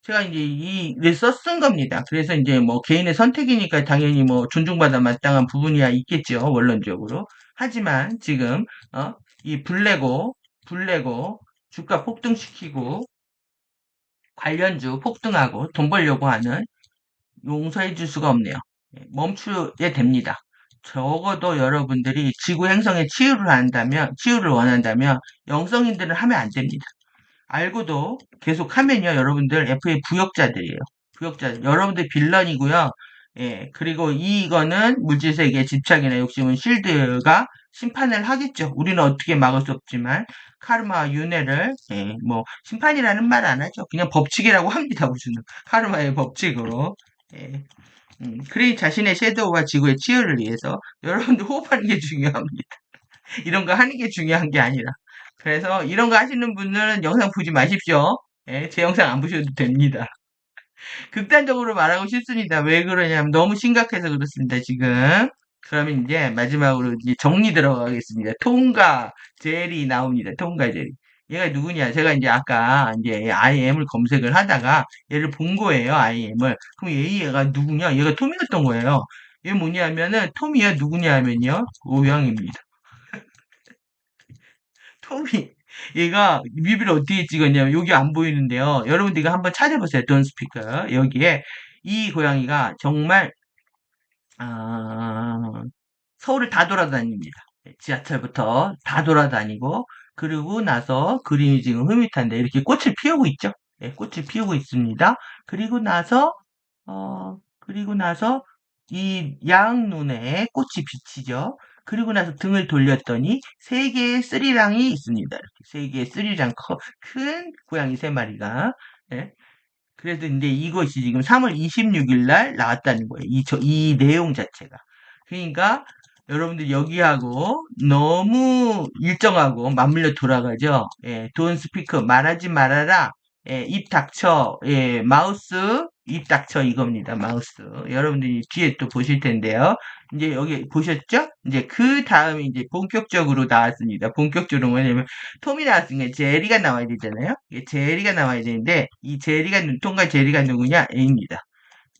제가 이제 이래서 쓴 겁니다. 그래서 이제 뭐 개인의 선택이니까 당연히 뭐 존중받아 마땅한 부분이야 있겠죠. 원론적으로. 하지만 지금 이 블레고 주가 폭등시키고 관련주 폭등하고 돈 벌려고 하는 용서해 줄 수가 없네요. 멈추게 됩니다. 적어도 여러분들이 지구 행성에 치유를 원한다면 영성인들은 하면 안 됩니다. 알고도 계속 하면요, 여러분들 FA 부역자들이에요. 부역자들. 여러분들 빌런이고요. 예, 그리고 이거는 물질세계의 집착이나 욕심은 실드가 심판을 하겠죠. 우리는 어떻게 막을 수 없지만 카르마와 윤회를 뭐 심판이라는 말 안 하죠. 그냥 법칙이라고 합니다. 우주는 카르마의 법칙으로. 예. 그리 자신의 섀도우와 지구의 치유를 위해서 여러분들 호흡하는 게 중요합니다. 이런 거 하는 게 중요한 게 아니라. 그래서 이런 거 하시는 분들은 영상 보지 마십시오. 예, 제 영상 안 보셔도 됩니다. 극단적으로 말하고 싶습니다. 왜 그러냐면 너무 심각해서 그렇습니다, 지금. 그러면 이제 마지막으로 이제 정리 들어가겠습니다. 통과 젤이 나옵니다. 통과 젤이. 얘가 누구냐? 제가 이제 아까 이제 IM을 검색을 하다가 얘를 본 거예요, IM을. 그럼 얘가 누구냐? 얘가 톰이었던 거예요. 얘 뭐냐면은 톰이야 누구냐 하면요. 오형입니다. 톰이 얘가 뮤비를 어떻게 찍었냐면 여기 안 보이는데요. 여러분들 이거 한번 찾아보세요. 돈 스피커 여기에 이 고양이가 정말 아, 서울을 다 돌아다닙니다. 지하철부터 다 돌아다니고 그리고 나서 그림이 지금 흐릿한데 이렇게 꽃을 피우고 있죠. 네, 꽃을 피우고 있습니다. 그리고 나서 그리고 나서 이 양눈에 꽃이 비치죠. 그리고 나서 등을 돌렸더니 세 개의 스리랑이 있습니다. 이렇게 세 개의 스리랑 큰 고양이 세 마리가. 예. 그래서 이제 이것이 지금 3월 26일 날 나왔다는 거예요. 이 내용 자체가. 그러니까 여러분들 여기하고 너무 일정하고 맞물려 돌아가죠. 예, 돈 스피커 말하지 말아라. 예, 입 닥쳐. 예, 마우스 입 닥쳐 이겁니다. 마우스. 여러분들이 뒤에 또 보실 텐데요. 이제 여기 보셨죠? 이제 그 다음에 이제 본격적으로 나왔습니다. 본격적으로 뭐냐면 톰이 나왔으니까 제리가 나와야 되잖아요. 제리가 나와야 되는데 이 제리가 눈통과 제리가 누구냐? A입니다.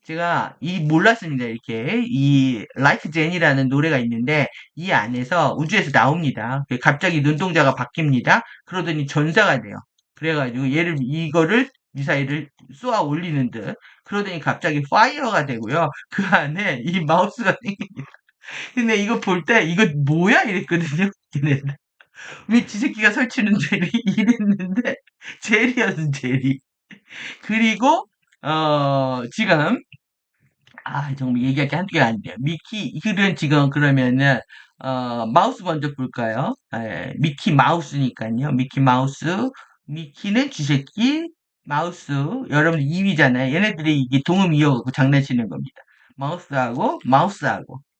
제가 몰랐습니다. 이렇게 이 라이크 제니라는 노래가 있는데 이 안에서 우주에서 나옵니다. 갑자기 눈동자가 바뀝니다. 그러더니 전사가 돼요. 그래가지고 얘를 이거를 미사일을 쏘아 올리는 듯 그러더니 갑자기 파이어가 되고요. 그 안에 이 마우스가 생깁니다. 근데 이거 볼 때 이거 뭐야 이랬거든요. 얘네들. 왜 지새끼가 설치는 젤이 이랬는데 젤이었는 젤이. 그리고 지금 정말 얘기할 게 한두 개가 아닌데요. 미키, 이글은 지금 그러면은, 마우스 먼저 볼까요? 미키 마우스니까요. 미키 마우스. 미키는 쥐새끼, 마우스. 여러분 2위잖아요. 얘네들이 이게 동음 이어갖고 장난치는 겁니다. 마우스하고.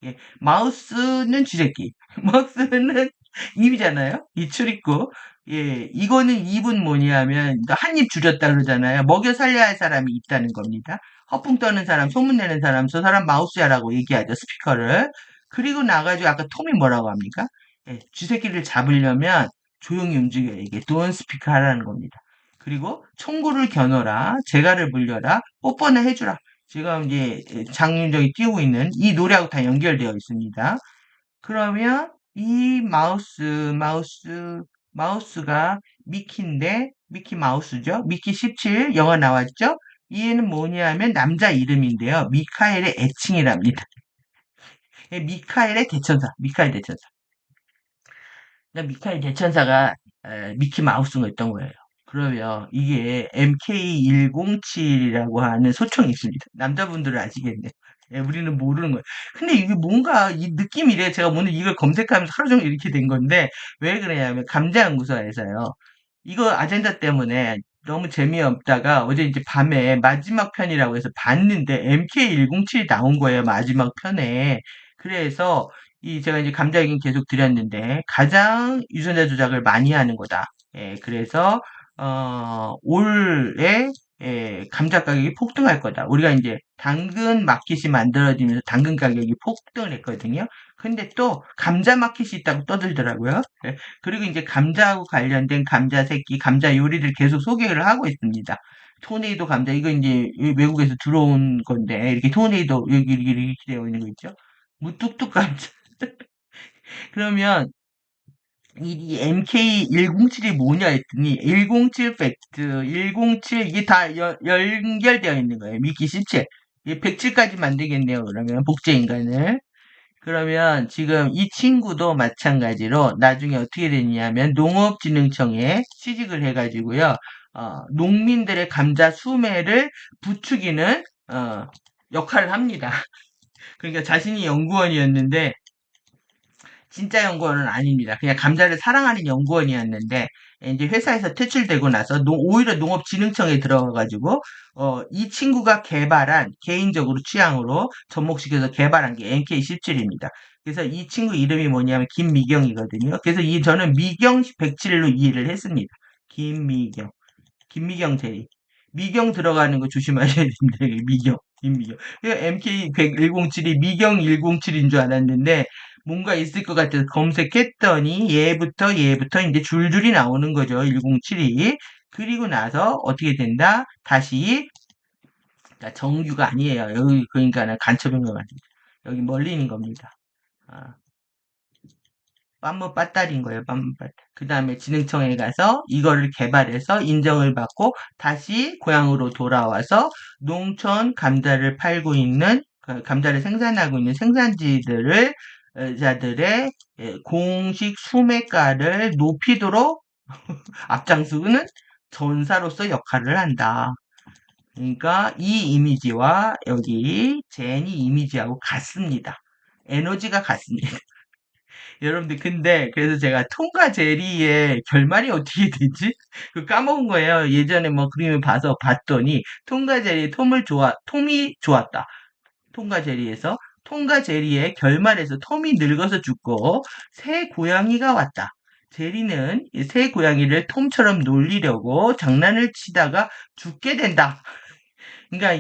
예, 마우스는 쥐새끼. 마우스는 2위잖아요. 이 출입구. 예, 이거는 입은 뭐냐면, 한 입 줄였다 그러잖아요. 먹여 살려야 할 사람이 있다는 겁니다. 허풍 떠는 사람, 소문내는 사람, 저 사람 마우스야라고 얘기하죠, 스피커를. 그리고 나가지고 아까 톰이 뭐라고 합니까? 예, 쥐새끼를 잡으려면 조용히 움직여야 이게 돈 스피커 하라는 겁니다. 그리고 총구를 겨눠라, 재갈을 물려라, 뽀뽀나 해주라. 지금 이제 장윤정이 띄우고 있는 이 노래하고 다 연결되어 있습니다. 그러면 이 마우스가 미키인데, 미키 마우스죠? 미키 17, 영화 나왔죠? 얘는 뭐냐면 남자 이름인데요. 미카엘의 애칭이랍니다. 예, 미카엘 대천사. 그러니까 미카엘 대천사가 미키 마우스였던 거예요. 그러면 이게 MK107이라고 하는 소총이 있습니다. 남자분들은 아시겠네요. 예, 우리는 모르는 거예요. 근데 이게 뭔가 이 느낌이 래 제가 오늘 이걸 검색하면서 하루 종일 이렇게 된 건데 왜 그러냐면 감자연구소에서요. 이거 아젠다 때문에 너무 재미없다가 어제 이제 밤에 마지막 편이라고 해서 봤는데 MK107이 나온 거예요. 마지막 편에. 그래서 이 제가 이제 감자 얘기는 계속 드렸는데 가장 유전자 조작을 많이 하는 거다. 예, 그래서 올해 감자 가격이 폭등할 거다. 우리가 이제 당근 마켓이 만들어지면서 당근 가격이 폭등을 했거든요. 근데 또 감자 마켓이 있다고 떠들더라고요. 예, 그리고 이제 감자하고 관련된 감자 새끼, 감자 요리를 계속 소개를 하고 있습니다. 토네이도 감자, 이거 이제 외국에서 들어온 건데, 이렇게 토네이도 여기 이렇게 되어 있는 거 있죠? 무뚝뚝 감자. 그러면 이 MK107이 뭐냐 했더니 107 팩트, 107 이게 다 연결되어 있는 거예요. 미키 17. 107까지 만들겠네요. 그러면 복제 인간을. 그러면 지금 이 친구도 마찬가지로 나중에 어떻게 되냐면 농업진흥청에 취직을 해가지고요. 농민들의 감자 수매를 부추기는 역할을 합니다. 그러니까 자신이 연구원이었는데 진짜 연구원은 아닙니다. 그냥 감자를 사랑하는 연구원이었는데 이제 회사에서 퇴출되고 나서 오히려 농업진흥청에 들어가가지고 이 친구가 개발한 개인적으로 취향으로 접목시켜서 개발한 게 MK17입니다. 그래서 이 친구 이름이 뭐냐면 김미경이거든요. 그래서 저는 미경 107로 이해를 했습니다. 김미경. 김미경 제이. 미경 들어가는 거 조심하셔야 됩니다. 미경, 김미경. MK107이 미경 107인 줄 알았는데, 뭔가 있을 것 같아서 검색했더니, 얘부터 이제 줄줄이 나오는 거죠. 107이. 그리고 나서 어떻게 된다? 다시, 그러니까 정규가 아니에요. 여기, 그러니까는 간첩인 것 같아요. 여기 멀리 있는 겁니다. 아. 빰무 빠따리인 거예요, 빰무 빠따. 그 다음에 진흥청에 가서 이거를 개발해서 인정을 받고 다시 고향으로 돌아와서 농촌 감자를 팔고 있는, 감자를 생산하고 있는 생산지들을, 자들의 공식 수매가를 높이도록 앞장서는 전사로서 역할을 한다. 그러니까 이 이미지와 여기 제니 이미지하고 같습니다. 에너지가 같습니다. 여러분들 근데 그래서 제가 톰과 제리의 결말이 어떻게 되지? 그 까먹은 거예요. 예전에 뭐 그림을 봐서 봤더니 톰이 좋았다. 톰과 제리에서 톰과 제리의 결말에서 톰이 늙어서 죽고 새 고양이가 왔다. 제리는 이 새 고양이를 톰처럼 놀리려고 장난을 치다가 죽게 된다. 그러니까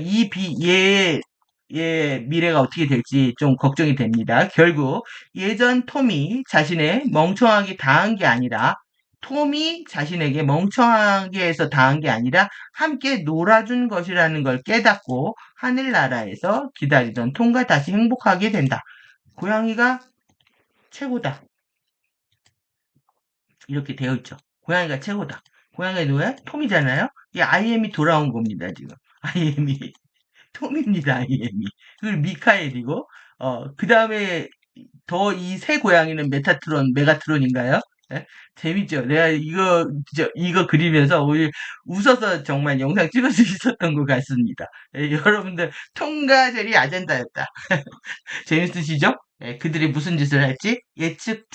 얘의 미래가 어떻게 될지 좀 걱정이 됩니다. 결국 예전 톰이 자신의 멍청하게 당한 게 아니라 톰이 자신에게 멍청하게 해서 당한 게 아니라 함께 놀아준 것이라는 걸 깨닫고 하늘나라에서 기다리던 톰과 다시 행복하게 된다. 고양이가 최고다. 이렇게 되어 있죠. 고양이가 최고다. 고양이가 누구야? 톰이잖아요. 이 IM이 돌아온 겁니다, 지금. IM이. 톰입니다, IM이. 그리고 미카엘이고, 그 다음에 더 이 새 고양이는 메가트론인가요? 예? 재밌죠? 내가 이거 그리면서 우리 웃어서 정말 영상 찍을 수 있었던 것 같습니다. 예, 여러분들 통과제리 아젠다였다. 재밌으시죠? 예, 그들이 무슨 짓을 할지 예측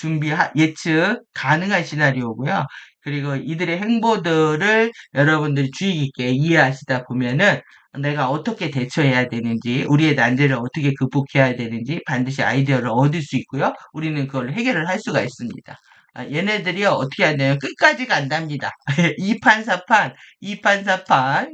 가능한 시나리오고요. 그리고 이들의 행보들을 여러분들이 주의 깊게 이해하시다 보면은 내가 어떻게 대처해야 되는지, 우리의 난제를 어떻게 극복해야 되는지 반드시 아이디어를 얻을 수 있고요. 우리는 그걸 해결을 할 수가 있습니다. 얘네들이요, 어떻게 하냐면 끝까지 간답니다. 이판사판,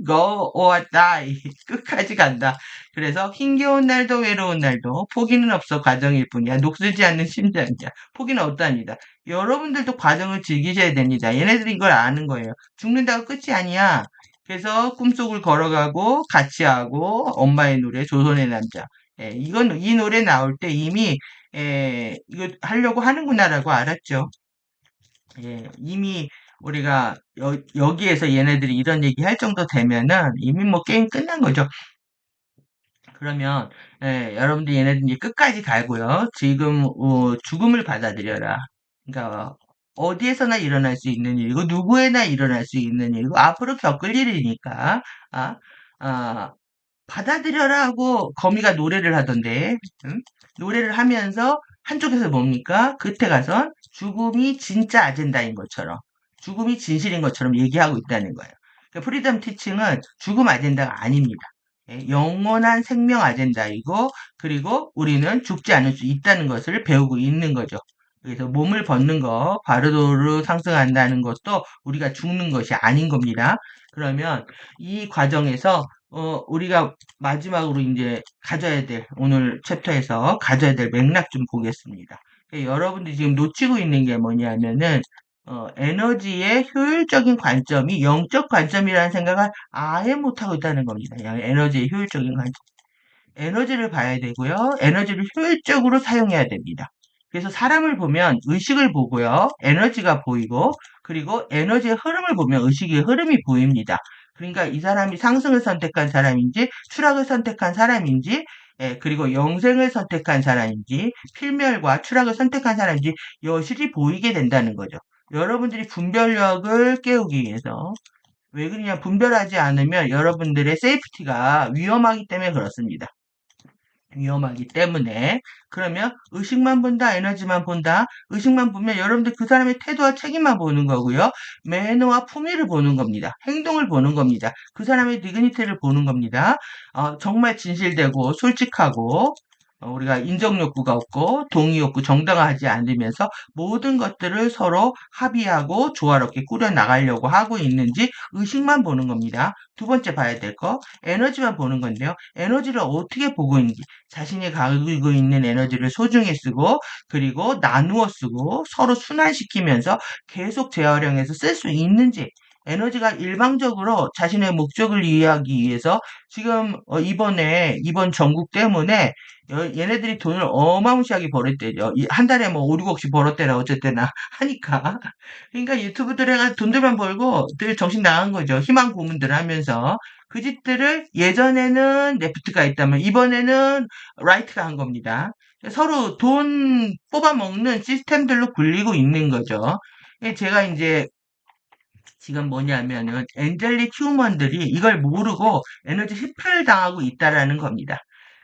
go or die. 끝까지 간다. 그래서 힘겨운 날도 외로운 날도 포기는 없어 과정일 뿐이야. 녹슬지 않는 심장이야. 포기는 없답니다. 여러분들도 과정을 즐기셔야 됩니다. 얘네들이 이걸 아는 거예요. 죽는다고 끝이 아니야. 그래서 꿈속을 걸어가고 같이 하고 엄마의 노래 조선의 남자. 예, 이 노래 나올 때 이미 이거 하려고 하는구나라고 알았죠. 예, 이미 우리가 여기에서 얘네들이 이런 얘기 할 정도 되면은 이미 뭐 게임 끝난 거죠. 그러면 여러분들 얘네들 이제 끝까지 갈고요. 지금 죽음을 받아들여라. 그러니까 어디에서나 일어날 수 있는 일이고 누구에나 일어날 수 있는 일이고 앞으로 겪을 일이니까 아, 아, 받아들여라 하고 거미가 노래를 하던데 응? 노래를 하면서 한쪽에서 뭡니까? 끝에 가선 죽음이 진짜 아젠다인 것처럼 죽음이 진실인 것처럼 얘기하고 있다는 거예요. 그러니까 프리덤 티칭은 죽음 아젠다가 아닙니다. 예, 영원한 생명 아젠다이고 그리고 우리는 죽지 않을 수 있다는 것을 배우고 있는 거죠. 그래서 몸을 벗는 거, 바르도로 상승한다는 것도 우리가 죽는 것이 아닌 겁니다. 그러면 이 과정에서 우리가 마지막으로 이제 가져야 될, 오늘 챕터에서 가져야 될 맥락 좀 보겠습니다. 여러분들이 지금 놓치고 있는 게 뭐냐면은, 에너지의 효율적인 관점이 영적 관점이라는 생각을 아예 못하고 있다는 겁니다. 에너지의 효율적인 관점. 에너지를 봐야 되고요. 에너지를 효율적으로 사용해야 됩니다. 그래서 사람을 보면 의식을 보고요. 에너지가 보이고, 그리고 에너지의 흐름을 보면 의식의 흐름이 보입니다. 그러니까 이 사람이 상승을 선택한 사람인지, 추락을 선택한 사람인지, 그리고 영생을 선택한 사람인지, 필멸과 추락을 선택한 사람인지 여실히 보이게 된다는 거죠. 여러분들이 분별력을 깨우기 위해서 왜 그러냐 분별하지 않으면 여러분들의 세이프티가 위험하기 때문에 그렇습니다. 위험하기 때문에 그러면 의식만 본다 에너지만 본다 의식만 보면 여러분들 그 사람의 태도와 책임만 보는 거고요 매너와 품위를 보는 겁니다 행동을 보는 겁니다 그 사람의 디그니티를 보는 겁니다 정말 진실되고 솔직하고 우리가 인정 욕구가 없고 동의 욕구 정당화하지 않으면서 모든 것들을 서로 합의하고 조화롭게 꾸려 나가려고 하고 있는지 의식만 보는 겁니다. 두 번째 봐야 될 거 에너지만 보는 건데요. 에너지를 어떻게 보고 있는지 자신이 가지고 있는 에너지를 소중히 쓰고 그리고 나누어 쓰고 서로 순환시키면서 계속 재활용해서 쓸 수 있는지 에너지가 일방적으로 자신의 목적을 이해하기 위해서 지금 이번 전국 때문에 얘네들이 돈을 어마무시하게 벌었대죠. 한 달에 뭐 5, 6억씩 벌었대나 어쨌대나 하니까. 그러니까 유튜브들에 돈들만 벌고 늘 정신 나간 거죠. 희망 고문들 하면서. 그 짓들을 예전에는 레프트가 있다면 이번에는 라이트가 한 겁니다. 서로 돈 뽑아먹는 시스템들로 굴리고 있는 거죠. 제가 이제 지금 뭐냐면은 엔젤릭 휴먼들이 이걸 모르고 에너지 흡혈 당하고 있다라는 겁니다.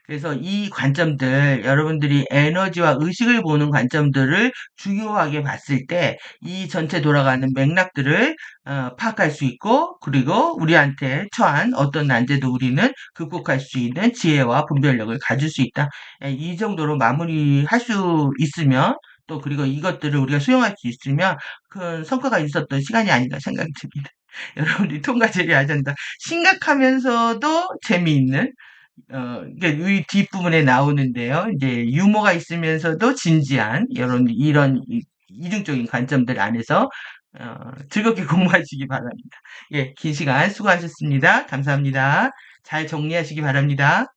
그래서 이 관점들, 여러분들이 에너지와 의식을 보는 관점들을 중요하게 봤을 때 이 전체 돌아가는 맥락들을 파악할 수 있고 그리고 우리한테 처한 어떤 난제도 우리는 극복할 수 있는 지혜와 분별력을 가질 수 있다. 이 정도로 마무리할 수 있으면 또 그리고 이것들을 우리가 수용할 수 있으면 큰 성과가 있었던 시간이 아닌가 생각이 듭니다. 여러분들이 통과 제리아전다 심각하면서도 재미있는 이게 이 뒷부분에 나오는데요. 이제 유머가 있으면서도 진지한 이런 이중적인 관점들 안에서 즐겁게 공부하시기 바랍니다. 예, 긴 시간 수고하셨습니다. 감사합니다. 잘 정리하시기 바랍니다.